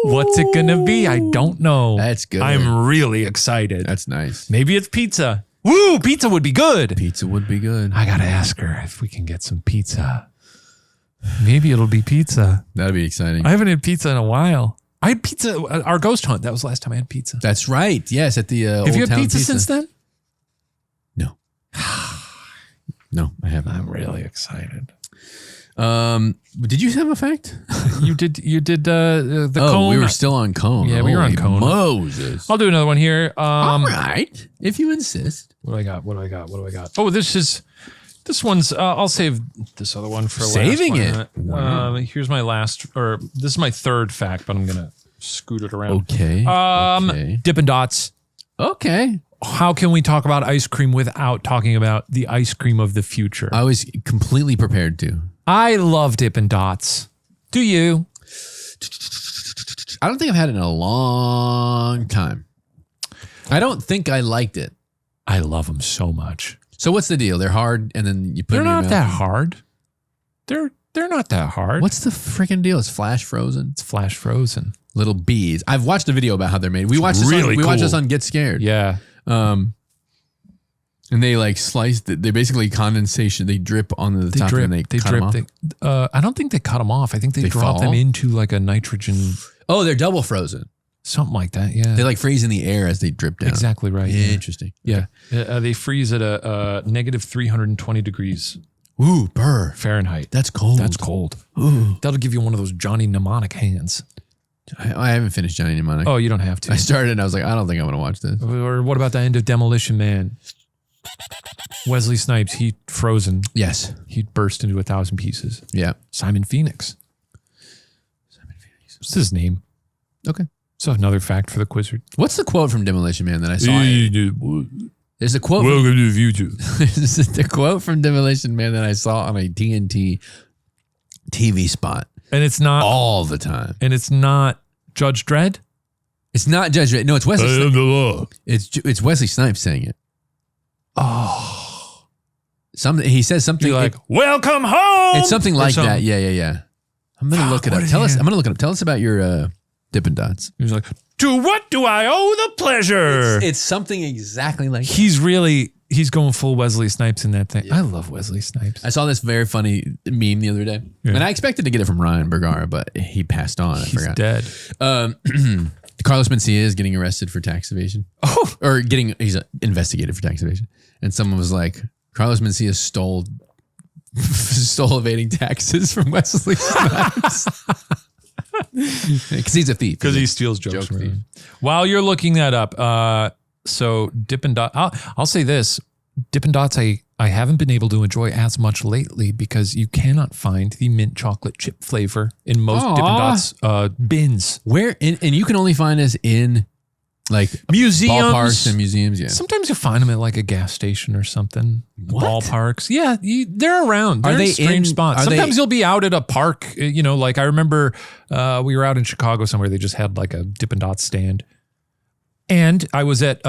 What's it gonna be? I don't know. That's good. I'm really excited. That's nice. Maybe it's pizza. Woo! Pizza would be good. Pizza would be good. I gotta ask her if we can get some pizza. Maybe it'll be pizza. That'd be exciting. I haven't had pizza in a while. I had pizza, our ghost hunt. That was the last time I had pizza. That's right. Yes, at the Have you had pizza since then? No. No, I haven't. I'm really excited. Did you have a fact? You did the cone. We were still on cone. Yeah, we were on cone. Moses. I'll do another one here. All right, if you insist. What do I got? Oh, this one's, I'll save this other one for saving last it. Wow. Here's my last, or this is my third fact, but I'm going to scoot it around. Okay. Dippin' Dots. Okay. how can we talk about ice cream without talking about the ice cream of the future? I was completely prepared to. I love Dippin' Dots. Do you? I don't think I've had it in a long time. I don't think I liked it. I love them so much. So what's the deal? They're hard, and then you put. They're them in your not mouth. that hard. They're not that hard. What's the freaking deal? It's flash frozen. It's flash frozen. Little bees. I've watched a video about how they're made. We watched this really we watched cool. this on Get Scared. Yeah. And they like sliced it. They basically condensation. They drip onto the top and they cut them off. I don't think they cut them off. I think they drop fall? them into like a nitrogen, Oh, they're double frozen. something like that. Yeah. They like freeze in the air as they drip down. Exactly right. Yeah, Yeah. interesting. Yeah. They freeze at a negative 320 degrees Ooh, burr. Fahrenheit. That's cold. That's cold. Ooh. That'll give you one of those Johnny Mnemonic hands. I haven't finished Johnny Mnemonic. Oh, you don't have to. I started and I was like, I don't think I want to watch this. Or what about the end of Demolition Man? Wesley Snipes, he frozen. Yes. He burst into 1,000 pieces. Yeah. Simon Phoenix. What's his name? Okay. So another fact for the Quizard. What's the quote from Demolition Man that I saw? There's a quote. Welcome to the future. There's the quote from Demolition Man that I saw on a TNT TV spot And it's not all the time. And it's not Judge Dredd. It's not Judge Dredd. No, it's Wesley. I am the law. It's Wesley Snipes saying it. Oh, He says something you're like, welcome home. It's something Or like something. that. Yeah. I'm gonna look it up. what Tell did us. he- I'm gonna look it up. Tell us about your Dippin' Dots. He's like, to what do I owe the pleasure? It's something exactly like. He's going full Wesley Snipes in that thing. I love Wesley Snipes. I saw this very funny meme the other day, and I expected to get it from Ryan Bergara, but he passed on. I He's forgot. dead. Carlos Mencia is getting arrested for tax evasion. Oh, Or he's investigated for tax evasion. And someone was like, Carlos Mencia stole evading taxes from Wesley Snipes. Because he's a thief. because he He's steals a jokes joke from thief. him. While you're looking that up, so Dippin' Dots, I'll say this. Dippin' Dots, I haven't been able to enjoy as much lately because you cannot find the mint chocolate chip flavor in most Aw. Dippin' Dots bins. Where, and you can only find us in like Museums. ballparks and museums. Yeah. Sometimes you find them at like a gas station or something. What? Ballparks. Yeah, they're around. They're Are they in strange in- spots. are they- Sometimes you'll be out at a park. Like I remember we were out in Chicago somewhere. They just had like a Dippin' Dots stand. And I was at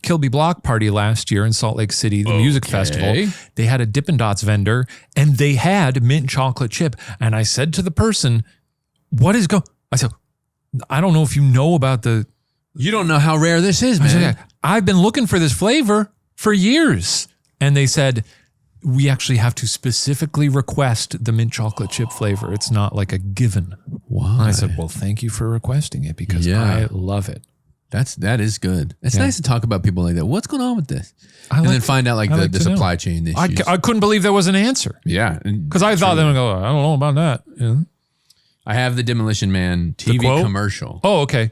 Kilby Block Party last year in Salt Lake City, the music festival. They had a Dippin' Dots vendor and they had mint chocolate chip. And I said to the person, I said, I don't know if you know about the... You don't know how rare this is, I man. said, I've been looking for this flavor for years. And they said, we actually have to specifically request the mint chocolate chip flavor. It's not like a given. Why? And I said, well, thank you for requesting it because I love it. That is good. It's nice to talk about people like that. What's going on with this? I And like then find out like I the like to know. supply chain issues. I couldn't believe there was an answer Yeah. because I thought they would go, I don't know about that. Yeah. I have the Demolition Man TV quote? commercial. Oh, okay.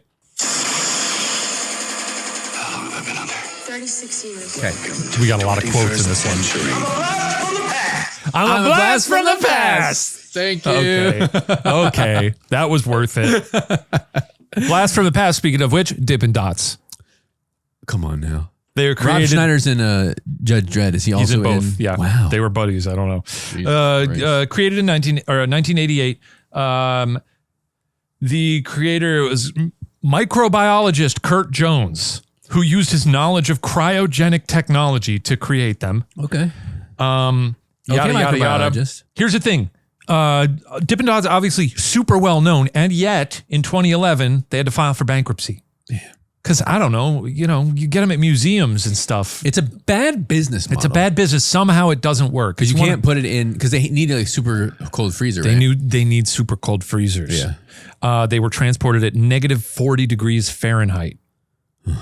How long have I been under? 36 years. Okay. We got a lot of quotes in this one. I'm a blast from the past. Thank you. Okay. Okay. That was worth it. Blast from the past, speaking of which, Dippin' Dots. Come on now. They were Rob created. Schneider's in Judge Dredd. Is he He's also in both. Yeah. Wow. They were buddies. I don't know. Jesus Created in 1988. The creator was microbiologist Kurt Jones, who used his knowledge of cryogenic technology to create them. Okay. Yada, yada, yada. microbiologist. Here's the thing. Dippin' Dots obviously super well known, and yet in 2011 they had to file for bankruptcy. Because I don't know, you get them at museums and stuff. It's a bad business model. It's a bad business. Somehow it doesn't work because you can't put it in because they need a super cold freezer. They right? they need super cold freezers. Yeah. They were transported at negative 40 degrees Fahrenheit,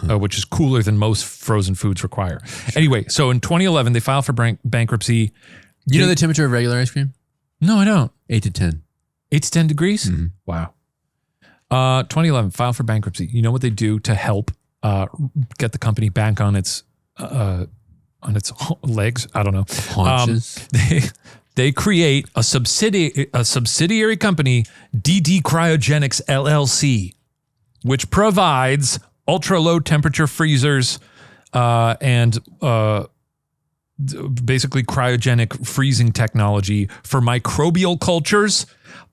which is cooler than most frozen foods require. Anyway, so in 2011 they filed for bankruptcy. You know the temperature of regular ice cream? No, I don't. 8 to 10. 8 to 10 degrees? Mm-hmm. Wow. 2011, filed for bankruptcy. You know what they do to help get the company back on its legs? I don't know. Haunches. They create a subsidiary company, DD Cryogenics LLC, which provides ultra low temperature freezers and basically cryogenic freezing technology for microbial cultures,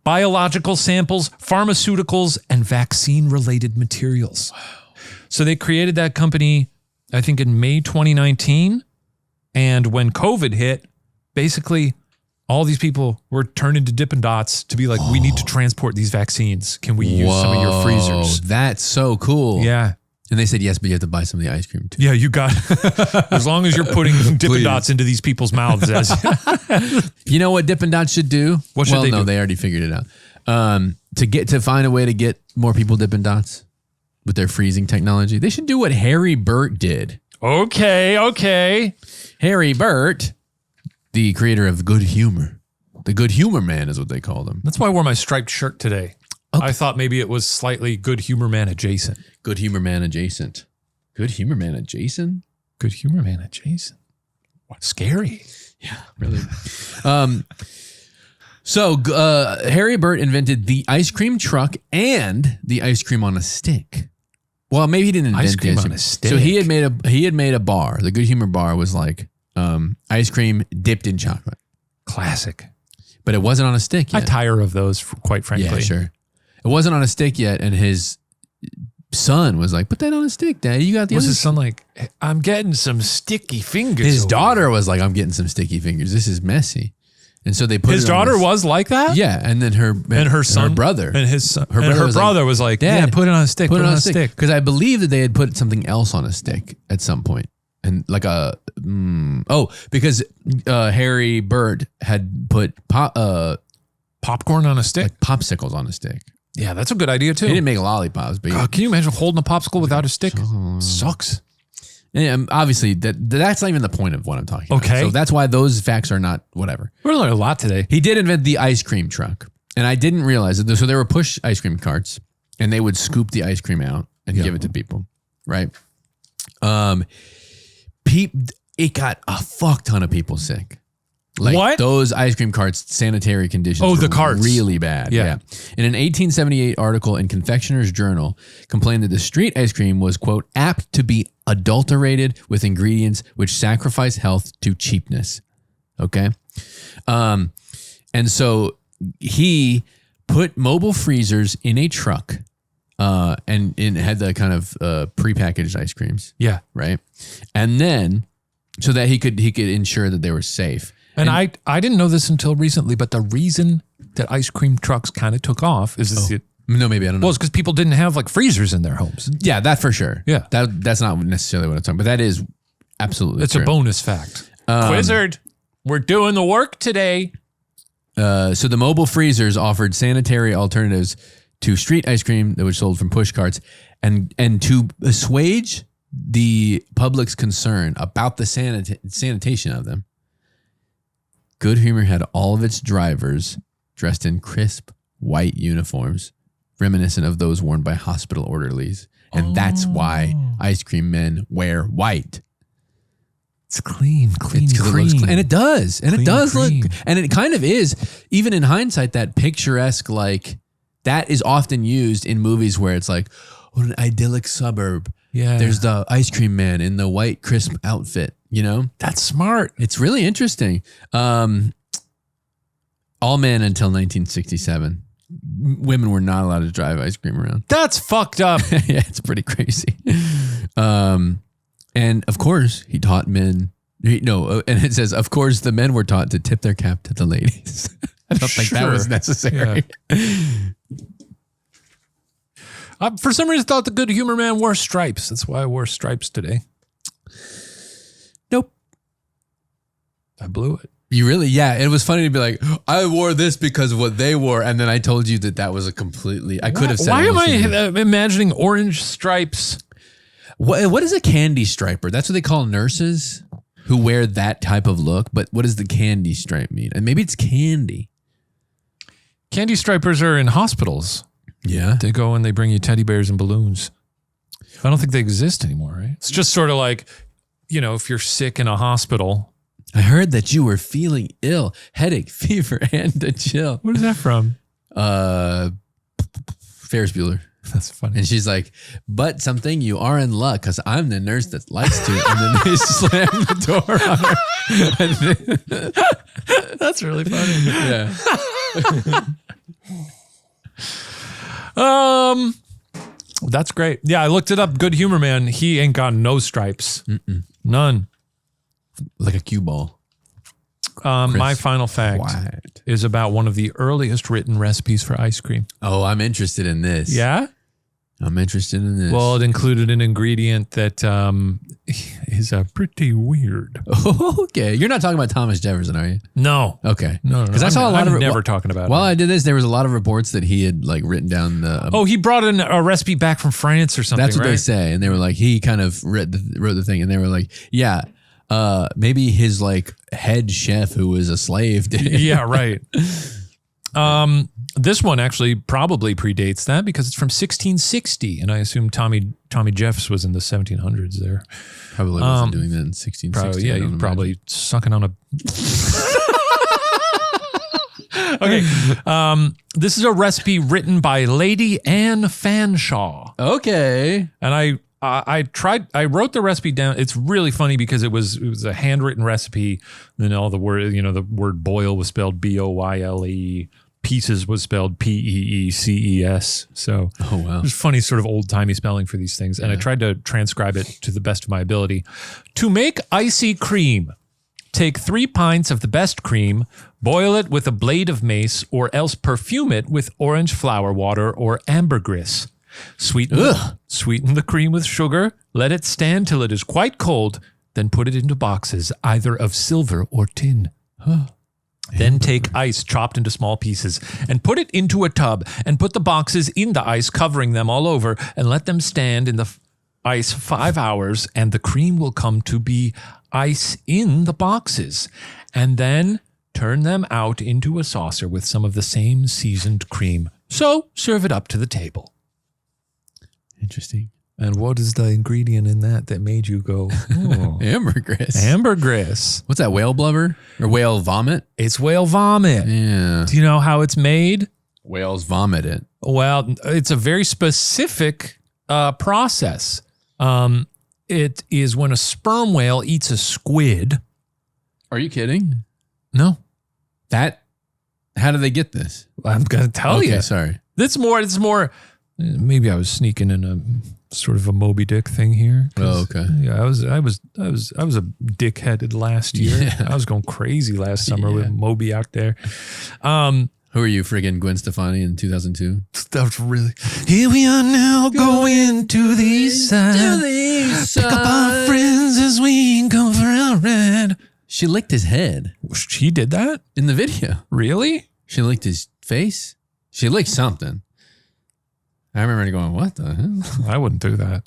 biological samples, pharmaceuticals, and vaccine-related materials. So they created that company, I think, in May 2019. And when COVID hit, basically all these people were turned into Dippin' Dots to be like, we need to transport these vaccines. Can we use some of your freezers? That's so cool. Yeah. And they said, yes, but you have to buy some of the ice cream too. Yeah, you got as long as you're putting Dippin' Dots into these people's mouths. You know what Dippin' Dots should do? What should they do? They already figured it out. To find a way to get more people Dippin' Dots with their freezing technology, they should do what Harry Burt did. Okay. Harry Burt, the creator of Good Humor. The Good Humor Man is what they called him. That's why I wore my striped shirt today. Okay. I thought maybe it was slightly Good Humor Man adjacent. Good Humor Man adjacent. Good Humor Man adjacent? Good Humor Man adjacent. What? Scary. Yeah, really. So Harry Burt invented the ice cream truck and the ice cream on a stick. Well, maybe he didn't invent ice cream on a stick. So he had made a bar. The Good Humor bar was like ice cream dipped in chocolate. Classic. But it wasn't on a stick yet. I tire of those, quite frankly. Yeah, sure. It wasn't on a stick yet, and his son was like, put that on a stick, Daddy. You got the Was other his son like, I'm getting some sticky fingers. His daughter was like, I'm getting some sticky fingers. This is messy. And so they put his daughter was like that? Yeah, and then her son, her brother. And his son, her brother was like, Dad, yeah, put it on a stick. Put it on a stick. Because I believe that they had put something else on a stick at some point. And like because Harry Burt had put popcorn on a stick? Like popsicles on a stick. Yeah, that's a good idea too. He didn't make lollipops, but God, can you imagine holding a popsicle without a stick? Sucks. And obviously, that's not even the point of what I'm talking about. Okay. So that's why those facts are not whatever. We're learning a lot today. He did invent the ice cream truck. And I didn't realize it. So there were push ice cream carts, and they would scoop the ice cream out and give it to people, right? It got a fuck ton of people sick. Like what? Those ice cream carts, sanitary conditions the were carts. really bad. Yeah. In an 1878 article in Confectioner's Journal, complained that the street ice cream was, quote, apt to be adulterated with ingredients which sacrifice health to cheapness. Okay? And so he put mobile freezers in a truck and had the kind of prepackaged ice creams. Yeah. Right? And then so that he could ensure that they were safe. And I didn't know this until recently, but the reason that ice cream trucks kind of took off is no, maybe I don't know. Well, it's because people didn't have like freezers in their homes. Yeah, that for sure. Yeah. That's not necessarily what I'm talking about, but that is absolutely It's true. a bonus fact. Quizard, we're doing the work today. So the mobile freezers offered sanitary alternatives to street ice cream that was sold from push carts, and to assuage the public's concern about the sanitation of them, Good Humor had all of its drivers dressed in crisp white uniforms, reminiscent of those worn by hospital orderlies. And that's why ice cream men wear white. It's clean. And it does. And it does clean. look, and it kind of is, even in hindsight, that picturesque, like, that is often used in movies where it's like, an idyllic suburb. Yeah. There's the ice cream man in the white crisp outfit, you know? That's smart. It's really interesting. All men until 1967. Women were not allowed to drive ice cream around. That's fucked up. Yeah, it's pretty crazy. And of course, he taught men. And it says, of course, the men were taught to tip their cap to the ladies. I don't think that was necessary. Yeah. For some reason, I thought the Good Humor Man wore stripes. That's why I wore stripes today. Nope. I blew it. You really? Yeah. It was funny to be like, I wore this because of what they wore. And then I told you that was a completely, I could have said. Why am I imagining orange stripes? What is a candy striper? That's what they call nurses who wear that type of look. But what does the candy stripe mean? And maybe it's candy. Candy stripers are in hospitals. Yeah. They go and they bring you teddy bears and balloons. I don't think they exist anymore, right? It's just sort of like, if you're sick in a hospital. I heard that you were feeling ill, headache, fever, and a chill. What is that from? Ferris Bueller. That's funny. And she's like, but something, you are in luck because I'm the nurse that likes to. And then they slam the door on her. That's really funny. Yeah. That's great. Yeah, I looked it up. Good Humor Man. He ain't got no stripes. None. Like a cue ball. My final fact is about one of the earliest written recipes for ice cream. Oh, I'm interested in this. Yeah? I'm interested in this. Well, it included an ingredient that is pretty weird. Okay. You're not talking about Thomas Jefferson, are you? No. Okay. No. Because I saw a lot of never talking about While it. I did this, there was a lot of reports that he had like written down the. Oh, he brought in a recipe back from France or something. That's what right? they say, and they were like, he kind of wrote the thing, and they were like, yeah, maybe his like head chef who was a slave did it. Yeah, right. This one actually probably predates that because it's from 1660, and I assume Tommy Jeffs was in the 1700s there. Probably wasn't doing that in 1660. Probably, yeah, you're probably sucking on a. Okay, this is a recipe written by Lady Anne Fanshawe, Okay. and I wrote the recipe down. It's really funny because it was a handwritten recipe. And then all the the word boil was spelled Boyle. Pieces was spelled Peeces. So Oh, wow. there's funny sort of old timey spelling for these things. And I tried to transcribe it to the best of my ability. To make icy cream, take 3 pints of the best cream, boil it with a blade of mace, or else perfume it with orange flower water or ambergris. Sweeten the cream with sugar, let it stand till it is quite cold, then put it into boxes, either of silver or tin. Then take ice chopped into small pieces and put it into a tub and put the boxes in the ice, covering them all over, and let them stand in the ice 5 hours, and the cream will come to be ice in the boxes. And then turn them out into a saucer with some of the same seasoned cream. So serve it up to the table. Interesting. And what is the ingredient in that made you go, oh, Ambergris. ambergris? What's that, whale blubber? Or whale vomit? It's whale vomit. Yeah. Do you know how it's made? Whales vomit it. Well, it's a very specific process. It is when a sperm whale eats a squid. Are you kidding? No, How do they get this? I'm going to tell Okay, you. sorry. It's more. Maybe I was sneaking in a sort of a Moby Dick thing here. Oh, okay. Yeah, I was a dick-headed last year. Yeah. I was going crazy last summer with Moby out there. Who are you, friggin' Gwen Stefani in 2002? That was really. Here we are now going to the east side. Pick up our friends as we go for our ride. She licked his head She did that? in the video. Really? She licked his face. She licked something. I remember going, what the hell? I wouldn't do that.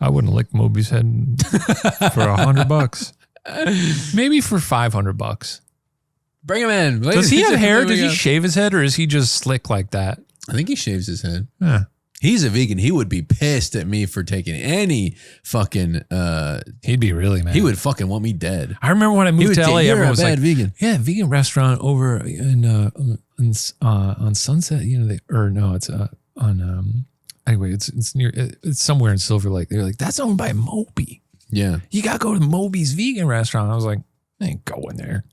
I wouldn't lick Moby's head for $100. Maybe for $500. Bring him in. Does he have hair? Did he shave his head, or is he just slick like that? I think he shaves his head. Yeah. He's a vegan. He would be pissed at me for taking any fucking. He'd be really mad. He would fucking want me dead. I remember when I moved to LA, You're everyone a was bad like, vegan. "Yeah, vegan restaurant over on Sunset." It's on. Anyway, it's near. It's somewhere in Silver Lake. They're like, "That's owned by Moby. Yeah. You gotta go to Moby's vegan restaurant." I was like, "I ain't going there."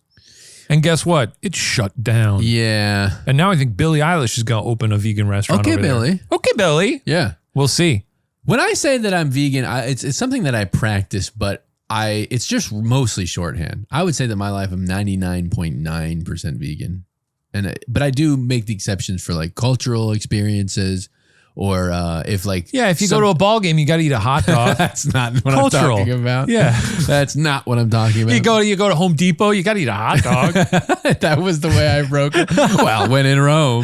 And guess what? It shut down. Yeah. And now I think Billie Eilish is going to open a vegan restaurant. Okay, over there. Billie. Okay, Billie. Yeah. We'll see. When I say that I'm vegan, it's something that I practice, but it's just mostly shorthand. I would say that my life, I'm 99.9% vegan. But I do make the exceptions for like cultural experiences, or if like If you go to a ball game, you got to eat a hot dog. that's not what Cultural. I'm talking about. Yeah. That's not what I'm talking about. You go to Home Depot, you got to eat a hot dog. That was the way I broke it. Well, when in Rome.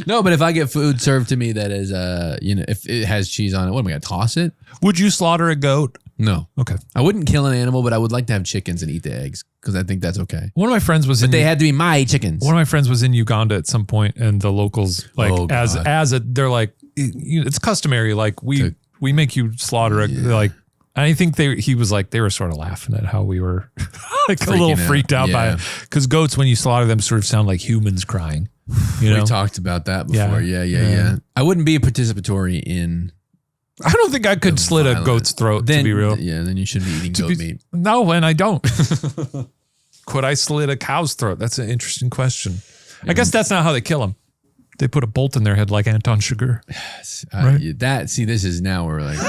No, but if I get food served to me that is, if it has cheese on it, what am I going to toss it? Would you slaughter a goat? No. Okay. I wouldn't kill an animal, but I would like to have chickens and eat the eggs because I think that's okay. One of my friends was But they had to be my chickens. One of my friends was in Uganda at some point, and the locals like Oh, God. they're like, it's customary. Like we make you slaughter a like. I think he was like, they were sort of laughing at how we were like a little freaked out by it. Because goats, when you slaughter them, sort of sound like humans crying. You know? We talked about that before. Yeah. I wouldn't be participatory in. I don't think I could slit a goat's throat, to be real. Yeah, then you shouldn't be eating goat meat. No, and I don't. Could I slit a cow's throat? That's an interesting question. I guess that's not how they kill them. They put a bolt in their head like Anton Chigurh. Right? This is now we're like...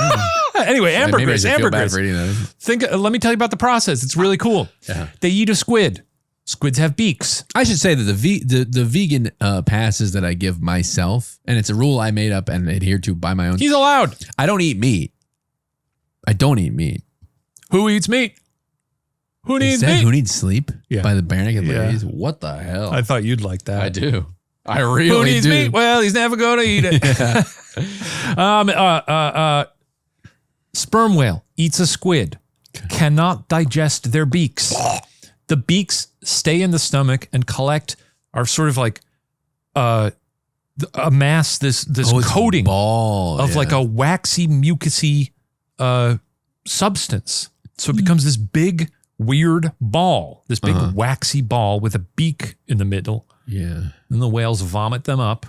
Anyway, ambergris. Let me tell you about the process. It's really cool. Yeah. They eat a squid. Squids have beaks. I should say that the vegan passes that I give myself, and it's a rule I made up and adhere to by my own. He's allowed. I don't eat meat. Who eats meat? Who needs meat? Who Needs Sleep? Yeah. By the Bare Naked Ladies. What the hell? I thought you'd like that. I do. I really Who needs do. meat? Well, he's never going to eat it. Sperm whale eats a squid. Cannot digest their beaks. The beaks stay in the stomach and are sort of like amass this coating ball of like a waxy, mucusy substance. So it becomes this big, weird ball, this big waxy ball with a beak in the middle. Yeah. And the whales vomit them up,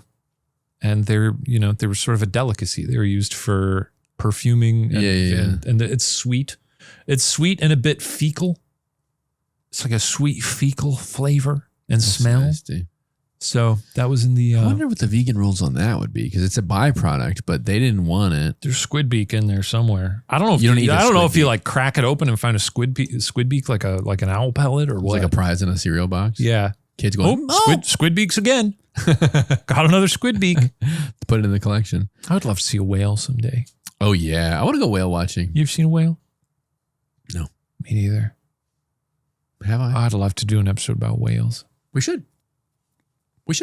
and they were sort of a delicacy. They were used for perfuming. And it's sweet. It's sweet and a bit fecal. It's like a sweet fecal flavor and smell. Nasty. So that was in the. I wonder what the vegan rules on that would be, because it's a byproduct, but they didn't want it. There's squid beak in there somewhere. I don't know if you like crack it open and find a squid beak like an owl pellet or what. It's like a prize in a cereal box. Yeah. Kids going, squid beaks again. Got another squid beak. Put it in the collection. I would love to see a whale someday. Oh yeah, I want to go whale watching. You've seen a whale? No, me neither. Have I? I'd love to do an episode about whales. We should. I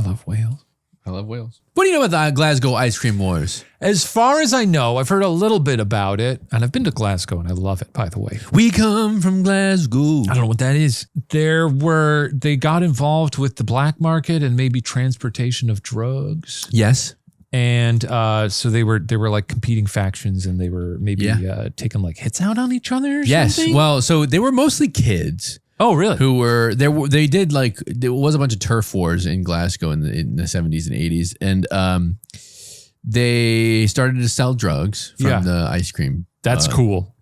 love whales. I love whales. What do you know about the Glasgow ice cream wars? As far as I know, I've heard a little bit about it, and I've been to Glasgow, and I love it, by the way. We come from Glasgow. I don't know what that is. They got involved with the black market and maybe transportation of drugs. Yes. And so they were like competing factions, and they were maybe taking like hits out on each other or something? Well, so they were mostly kids. Oh, really? Who were there? They did like there was a bunch of turf wars in Glasgow in the 70s and 80s, and they started to sell drugs from the ice cream. That's cool.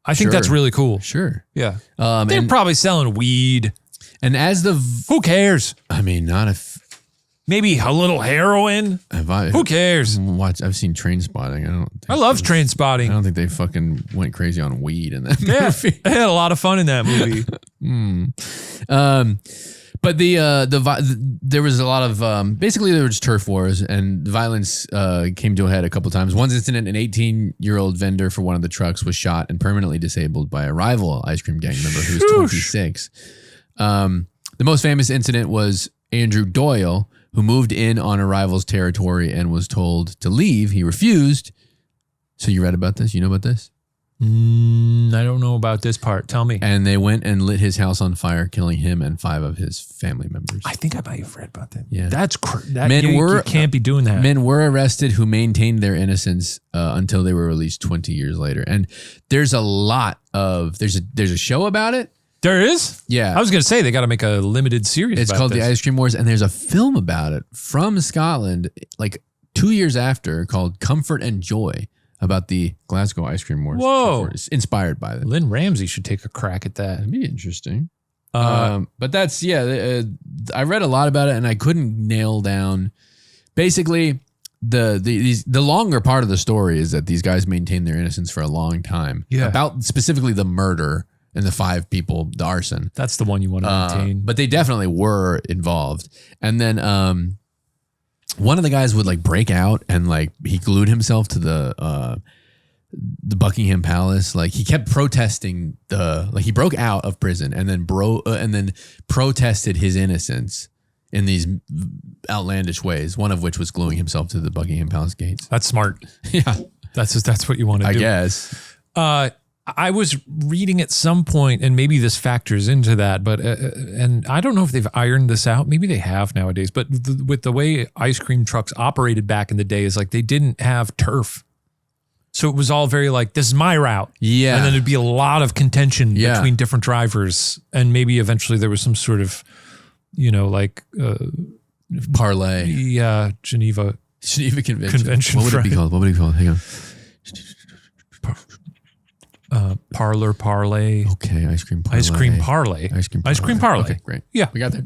I think that's really cool. Sure. Yeah. They're probably selling weed. And as who cares? I mean, not if. Maybe a little heroin. Who cares? I've seen Train Spotting. I love Train Spotting. I don't think they fucking went crazy on weed in that movie. They had a lot of fun in that movie. But there was a lot of basically there were just turf wars, and the violence came to a head a couple times. One incident, an 18-year-old vendor for one of the trucks was shot and permanently disabled by a rival ice cream gang member who was 26. The most famous incident was Andrew Doyle, who moved in on a rival's territory and was told to leave. He refused. So you read about this? You know about this? I don't know about this part. Tell me. And they went and lit his house on fire, killing him and 5 of his family members. I think I might have read about that. Yeah. That's you can't be doing that. Men were arrested who maintained their innocence until they were released 20 years later. And there's a lot of, there's a show about it. There is? Yeah. I was going to say they got to make a limited series. It's called The Ice Cream Wars, and there's a film about it from Scotland, like 2 years after, called Comfort and Joy, about the Glasgow Ice Cream Wars. Whoa. It's inspired by that. Lynn Ramsey should take a crack at that. That'd be interesting. But that's, I read a lot about it, and I couldn't nail down. Basically, the longer part of the story is that these guys maintained their innocence for a long time. Yeah. About specifically the murder and the 5 people, the arson. That's the one you want to maintain. But they definitely were involved. And then one of the guys would like break out and like he glued himself to the Buckingham Palace. Like he kept protesting he broke out of prison and then protested his innocence in these outlandish ways. One of which was gluing himself to the Buckingham Palace gates. That's smart. Yeah. That's what you want to do. I guess. I was reading at some point, and maybe this factors into that, but and I don't know if they've ironed this out. Maybe they have nowadays, but with the way ice cream trucks operated back in the day is like they didn't have turf. So it was all very like, this is my route. Yeah. And then it'd be a lot of contention between different drivers. And maybe eventually there was some sort of, like parlay. Yeah, Geneva Convention. What would it be called? Hang on. Parlor parlay. Okay, ice cream parlay. Ice cream parlay. Ice cream parlay. Okay, great. Yeah, we got there.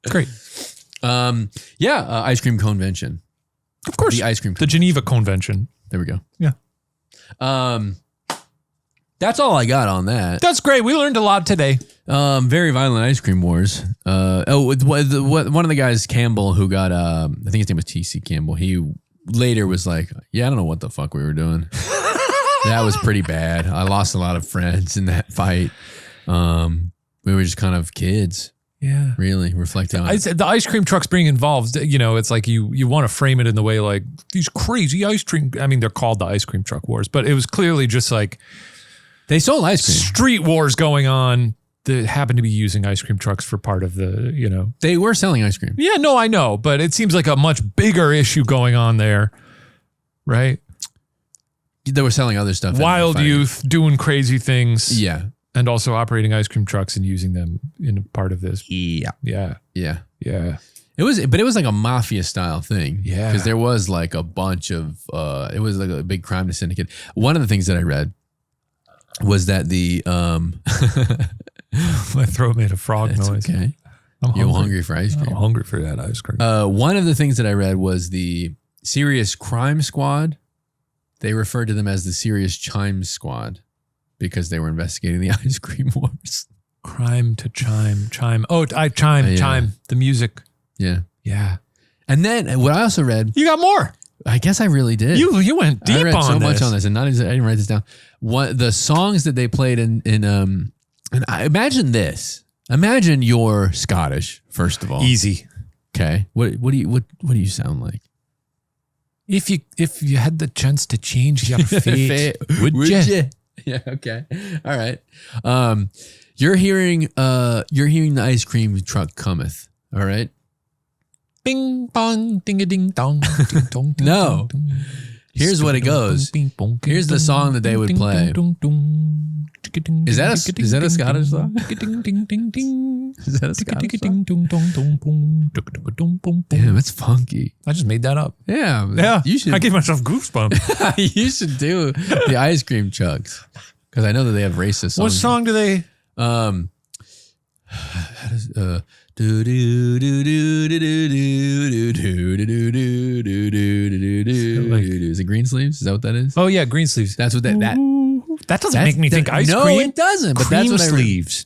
Great. Ice cream convention. Of course. The ice cream. The Geneva Convention. There we go. Yeah. That's all I got on that. That's great. We learned a lot today. Very violent ice cream wars. One of the guys, Campbell, who got, I think his name was TC Campbell. He later was like, yeah, I don't know what the fuck we were doing. That was pretty bad. I lost a lot of friends in that fight. We were just kind of kids. Yeah. Really reflecting on it. The ice cream trucks being involved, it's like you want to frame it in the way like these crazy ice cream. I mean, they're called the ice cream truck wars, but it was clearly just like they sold ice cream. Street wars going on that happened to be using ice cream trucks for part of the, They were selling ice cream. Yeah, no, I know, but it seems like a much bigger issue going on there, right? They were selling other stuff. Wild youth doing crazy things. Yeah. And also operating ice cream trucks and using them in a part of this. Yeah. Yeah. Yeah. Yeah. It was like a mafia style thing. Yeah. Because there was like a bunch of, it was like a big crime to syndicate. One of the things that I read was that my throat made a frog noise. Okay. I'm hungry for ice cream. I'm hungry for that ice cream. One of the things that I read was the Serious Crime Squad. They referred to them as the Serious Chime Squad because they were investigating the ice cream wars. Crime to chime. Oh, chime. The music. Yeah. Yeah. And then what I also read. You got more. I guess I really did. You went deep on this. I read so much on this, and I didn't write this down. The songs that they played and I imagine this. Imagine you're Scottish, first of all. Easy. Okay. What do you sound like? If you had the chance to change your fate, would you? Yeah. Okay. All right. You're hearing the ice cream truck cometh. All right. Bing bong, ding a ding dong, ding dong. No. Here's what it goes. Here's the song that they would play. Is that a Scottish song? Is that a Scottish song? Damn, it's funky. I just made that up. Yeah. You should. I gave myself goosebumps. You should do the ice cream trucks because I know that they have racist songs. What song do they? Is it Greensleeves? Is that what that is? Oh yeah, Greensleeves. That's what that doesn't make me think ice cream. No, it doesn't. But Cream that's what sleeves.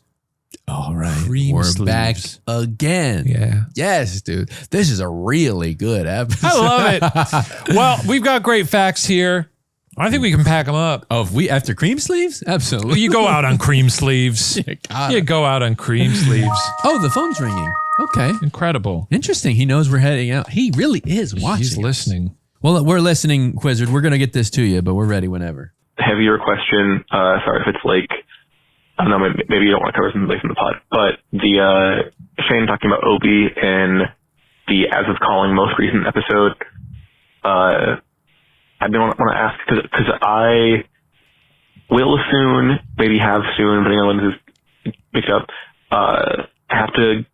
All right, Cream we're sleeves. back again. Yeah. Yes, dude. This is a really good episode. I love it. Well, we've got great facts here. I think we can pack them up. Oh, if we after cream sleeves? Absolutely. You go out on cream sleeves. You go out on cream sleeves. Oh, the phone's ringing. Okay. Incredible. Interesting. He knows we're heading out. He really is watching. He's listening. Well, we're listening, Quizard. We're going to get this to you, but we're ready whenever. Heavier question. Sorry if it's like, I don't know, maybe you don't want to cover something from the pod, but the Shane talking about Obi and the As of Calling most recent episode, I want to ask because I will soon, maybe have soon, depending on when this is picked up, have to,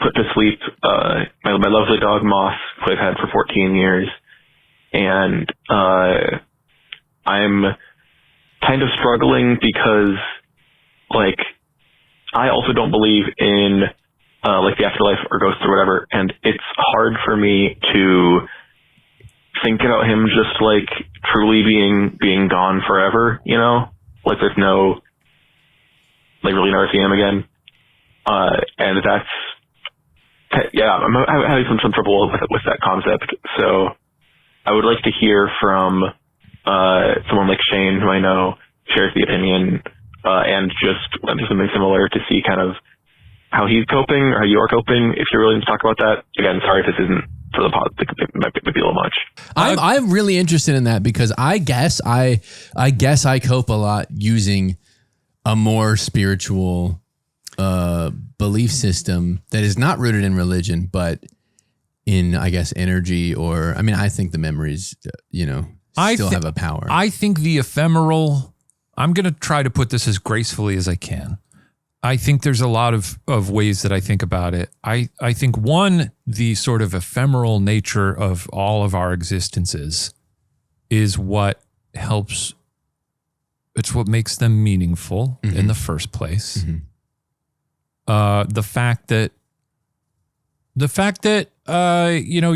put to sleep my lovely dog Moss, who I've had for 14 years, and I'm kind of struggling because, like, I also don't believe in like the afterlife or ghosts or whatever, and it's hard for me to think about him just like truly being gone forever, like there's no, like really never see him again. And that's, I'm having some trouble with that concept. So I would like to hear from someone like Shane, who I know shares the opinion, and just something similar to see kind of how he's coping or how you're coping, if you're willing to talk about that. Again, sorry if this isn't for the pod, it might be a little much. I'm really interested in that because I guess I cope a lot using a more spiritual belief system that is not rooted in religion, but in, I guess, energy, or I think the memories, still have a power. I think the ephemeral, I'm going to try to put this as gracefully as I can. I think there's a lot of ways that I think about it. I think one, the sort of ephemeral nature of all of our existences is what helps. It's what makes them meaningful in the first place. The fact that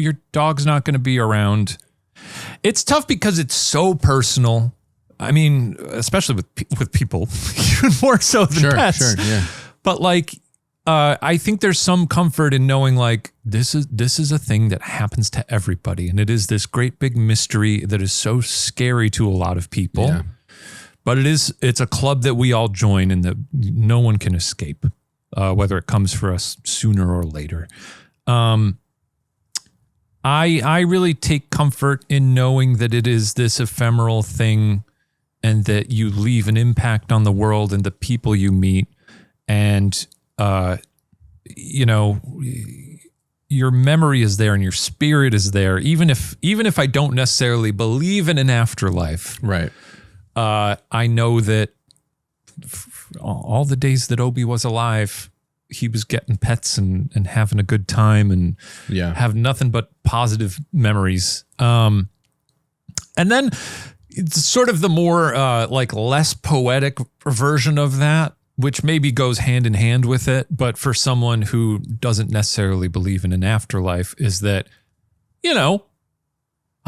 your dog's not going to be around. It's tough because it's so personal. I mean, especially with people, even more so than pets. Sure, yeah. But I think there's some comfort in knowing this is a thing that happens to everybody, and it is this great big mystery that is so scary to a lot of people. Yeah. But it's a club that we all join and that no one can escape, whether it comes for us sooner or later. I really take comfort in knowing that it is this ephemeral thing and that you leave an impact on the world and the people you meet. And, your memory is there and your spirit is there. Even if I don't necessarily believe in an afterlife, Right. I know that all the days that Obi was alive, he was getting pets and having a good time and have nothing but positive memories. And then it's sort of the more less poetic version of that, which maybe goes hand in hand with it. But for someone who doesn't necessarily believe in an afterlife, is that, I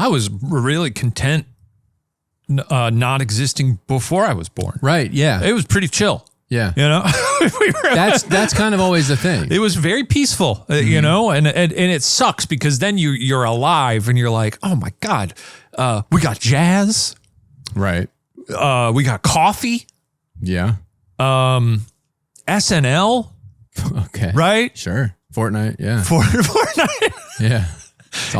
was really content not existing before I was born. Right. Yeah. It was pretty chill. Yeah. That's kind of always the thing. It was very peaceful, and it sucks because then you're alive and you're like, oh my God, we got jazz. Right. We got coffee. Yeah. SNL. Okay. Right. Sure. Fortnite. Yeah. Fortnite. Yeah.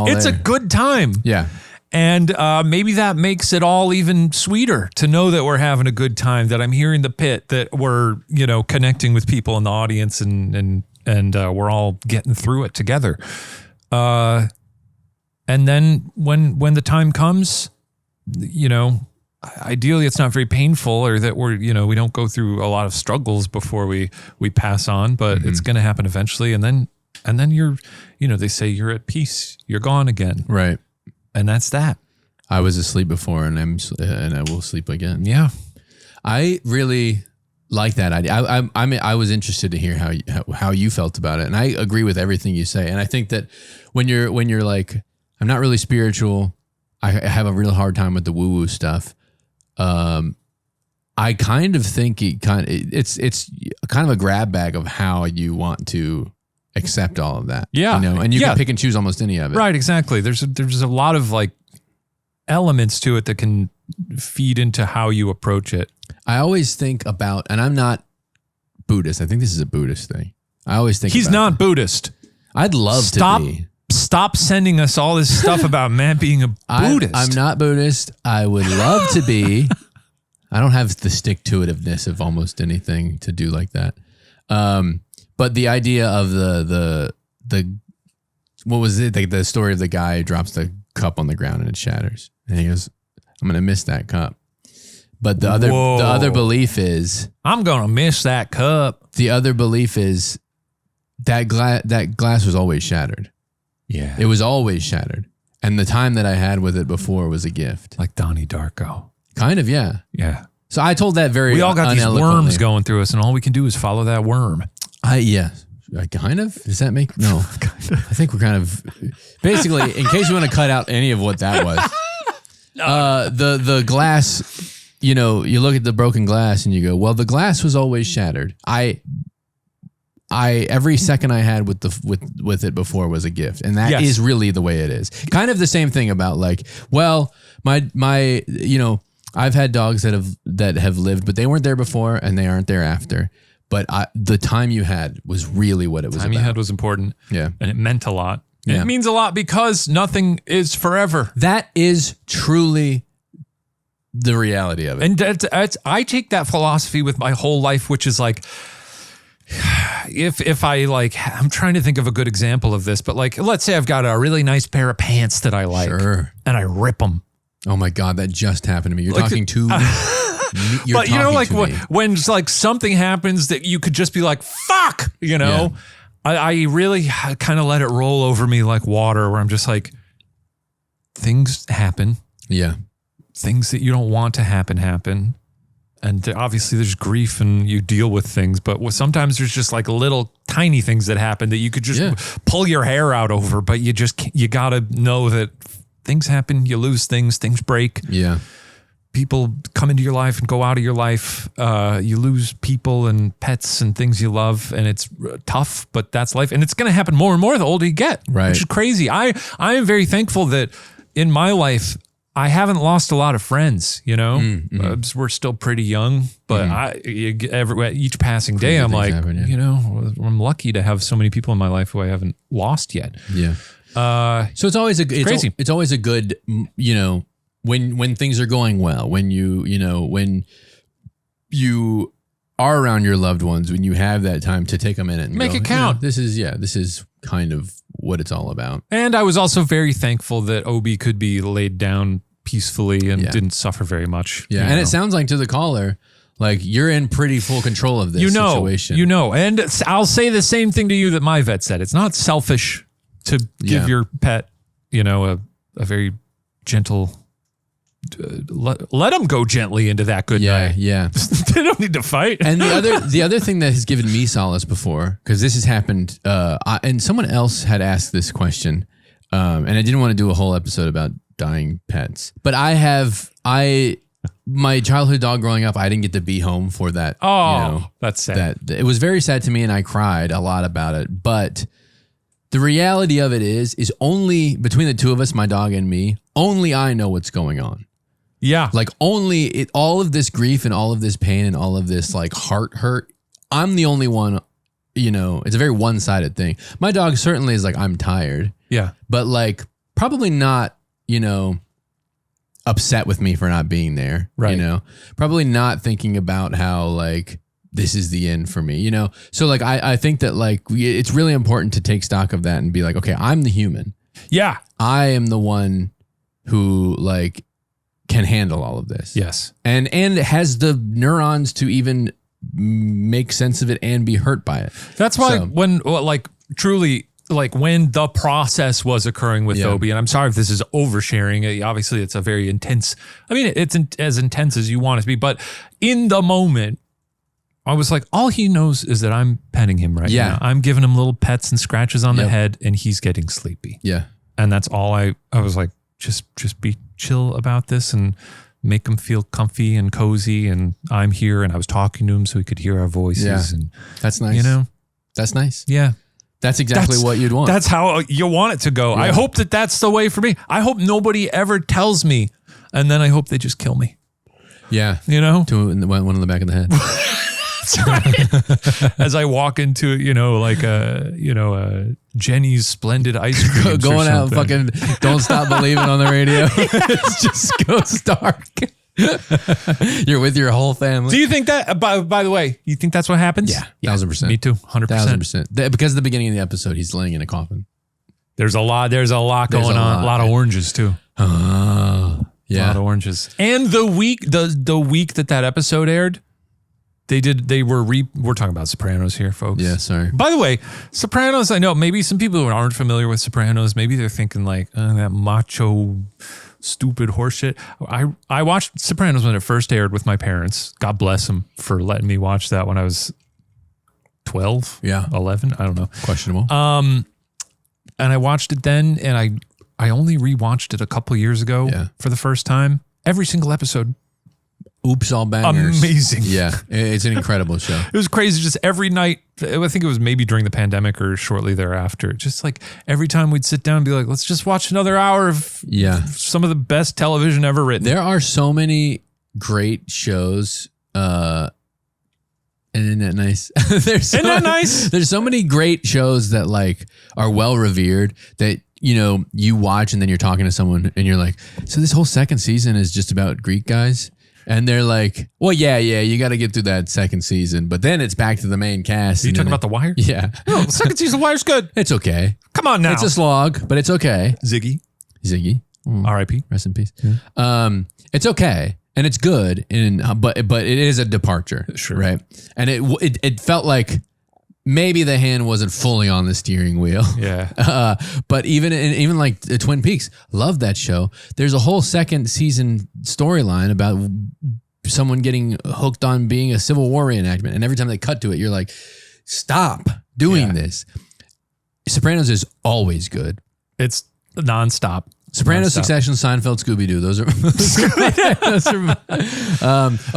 It's a good time. Yeah. And maybe that makes it all even sweeter to know that we're having a good time, that I'm hearing the pit, that we're, connecting with people in the audience and we're all getting through it together. And then when the time comes, ideally it's not very painful, or that we're, we don't go through a lot of struggles before we pass on, but it's going to happen eventually. And then you're, they say you're at peace, you're gone again. Right. And that's that. I was asleep before, and I will sleep again. Yeah, I really like that idea. I was interested to hear how you felt about it, and I agree with everything you say. And I think that when you're like, I'm not really spiritual, I have a real hard time with the woo woo stuff. I kind of think it's kind of a grab bag of how you want to accept all of that. Yeah. And you can pick and choose almost any of it. Right, exactly. There's a lot of elements to it that can feed into how you approach it. I always think about, and I'm not Buddhist. I think this is a Buddhist thing. I always think he's not Buddhist. I'd love to be. Stop sending us all this stuff about Matt being a Buddhist. I'm not Buddhist. I would love to be. I don't have the stick-to-itiveness of almost anything to do like that. But the idea of the what was it? The story of the guy who drops the cup on the ground and it shatters, and he goes, "I'm gonna miss that cup." But the other belief is, I'm gonna miss that cup. The other belief is that glass was always shattered. Yeah, it was always shattered, and the time that I had with it before was a gift, like Donnie Darko. Kind of, yeah. Yeah. So I told that very. We all got these worms going through us, and all we can do is follow that worm. Yeah. Kind of? Does that make... No. I think we're kind of... Basically, in case you want to cut out any of what that was, the glass, you look at the broken glass and you go, well, the glass was always shattered. Every second I had with it before was a gift. And that is really the way it is. Kind of the same thing about my I've had dogs that have lived, but they weren't there before and they aren't there after. But the time you had was really what it was about. The time you had was important. Yeah. And it meant a lot. Yeah. It means a lot because nothing is forever. That is truly the reality of it. And I take that philosophy with my whole life, which is if I I'm trying to think of a good example of this, but let's say I've got a really nice pair of pants that I like. Sure. And I rip them. Oh my God, that just happened to me. You're talking to me. But you know, like when like something happens that you could just be like, fuck, you know, I really kind of let it roll over me like water, where I'm just like, things happen. Yeah. Things that you don't want to happen. And obviously there's grief and you deal with things, but sometimes there's just like little tiny things that happen that you could just pull your hair out over, but you got to know that things happen, you lose things break. Yeah. People come into your life and go out of your life. You lose people and pets and things you love, and it's tough, but that's life. And it's going to happen more and more the older you get, which is crazy. I am very thankful that in my life, I haven't lost a lot of friends, you know. We're still pretty young, but each passing day, I'm like, you know, I'm lucky to have so many people in my life who I haven't lost yet. Yeah. So it's always crazy. It's always a good, you know, when things are going well, when you are around your loved ones, when you have that time to take a minute and make it count. You know, this is kind of what it's all about. And I was also very thankful that Obi could be laid down peacefully and didn't suffer very much. Yeah. And it sounds like to the caller, like you're in pretty full control of this situation. You know, and I'll say the same thing to you that my vet said. It's not selfish to give your pet, you know, a very gentle, let them go gently into that good night. Yeah. They don't need to fight. And the other thing that has given me solace before, because this has happened, and someone else had asked this question, and I didn't want to do a whole episode about dying pets, but my childhood dog growing up, I didn't get to be home for that. Oh, you know, that's sad. It was very sad to me, and I cried a lot about it. But the reality of it is only between the two of us, my dog and me, only I know what's going on. Yeah. Like all of this grief and all of this pain and all of this like heart hurt, I'm the only one, you know, it's a very one-sided thing. My dog certainly is like, I'm tired. Yeah. But like probably not, you know, upset with me for not being there. Right. You know, probably not thinking about how like this is the end for me, you know? So like, I think that like it's really important to take stock of that and be like, okay, I'm the human. Yeah. I am the one who like can handle all of this. Yes. And has the neurons to even make sense of it and be hurt by it. That's why when the process was occurring with Obi, and I'm sorry if this is oversharing. Obviously, it's a very intense, I mean, it's as intense as you want it to be, but in the moment, I was like, all he knows is that I'm petting him right now. I'm giving him little pets and scratches on the head, and he's getting sleepy. Yeah. And that's all I was like, just be chill about this and make him feel comfy and cozy. And I'm here, and I was talking to him so he could hear our voices. Yeah. And that's nice. You know, that's nice. Yeah. That's exactly what you'd want. That's how you want it to go. Yeah. I hope that that's the way for me. I hope nobody ever tells me, and then I hope they just kill me. Yeah. You know? One in the back of the head. That's right. As I walk into, you know, like Jenny's Splendid Ice Cream. Going out and fucking Don't Stop Believing on the radio. It just goes dark. You're with your whole family. Do you think that, by the way, you think that's what happens? Yeah. 1,000%. Me too. 100%. 1,000%. Because at the beginning of the episode, he's laying in a coffin. There's a lot going on. A lot of oranges too. Oh, yeah. A lot of oranges. And the week that episode aired, we're talking about Sopranos here, folks. Yeah, sorry. By the way, Sopranos, I know maybe some people who aren't familiar with Sopranos, maybe they're thinking like, that macho, stupid horseshit. I watched Sopranos when it first aired with my parents. God bless them for letting me watch that when I was 12, 11, I don't know. Questionable. And I watched it then, and I only rewatched it a couple years ago for the first time. Every single episode. Oops, all bangers. Amazing. Yeah, it's an incredible show. It was crazy. Just every night, I think it was maybe during the pandemic or shortly thereafter. Just like every time we'd sit down and be like, let's just watch another hour of some of the best television ever written. There are so many great shows. And isn't that nice? Isn't that nice? There's so many great shows that like are well revered that, you know, you watch and then you're talking to someone and you're like, so this whole second season is just about Greek guys? And they're like, well, yeah, you got to get through that second season. But then it's back to the main cast. Are you talking about The Wire? Yeah. No, the second season of The Wire's good. It's okay. Come on now. It's a slog, but it's okay. Ziggy. R.I.P. Rest in peace. It's okay. And it's good, but it is a departure, Sure. right? And it felt like maybe the hand wasn't fully on the steering wheel. Yeah. But even like Twin Peaks, love that show. There's a whole second season storyline about someone getting hooked on being a Civil War reenactment, and every time they cut to it, you're like, stop doing this. Sopranos is always good. It's nonstop. Sopranos, Succession, Seinfeld, Scooby-Doo. Those are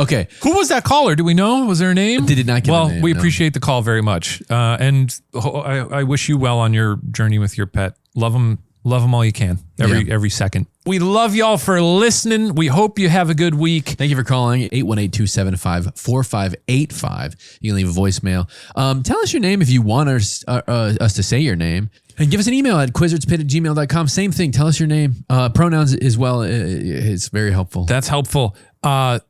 okay. Who was that caller? Do we know? Was there a name? They did not give a name, we no. appreciate the call very much. And I wish you well on your journey with your pet. Love them all you can. Every second. We love y'all for listening. We hope you have a good week. Thank you for calling 818-275-4585. You can leave a voicemail. Tell us your name if you want us to say your name. And give us an email at quizardspit@gmail.com. Same thing. Tell us your name. Pronouns as well. It's very helpful. That's helpful.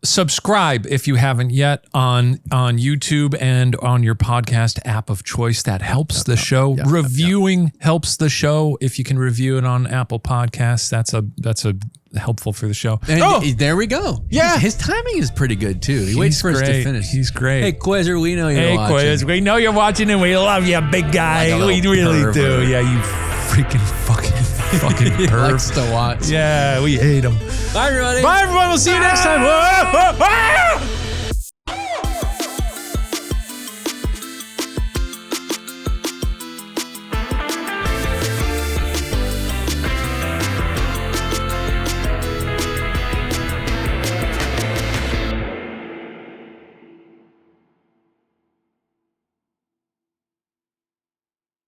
Subscribe if you haven't yet on YouTube and on your podcast app of choice. That helps the show. Reviewing helps the show. If you can review it on Apple Podcasts, that's a helpful for the show. And there we go. Yeah. His timing is pretty good too. He waits for us to finish. He's great. Hey, Quizzer, we know you're watching. Hey, Quiz, we know you're watching and we love you, big guy. Like we really pervert. do. Yeah, you freaking fucking He perv. likes to watch. Yeah, we hate him. Bye, everybody. Bye, everyone. We'll see you next time.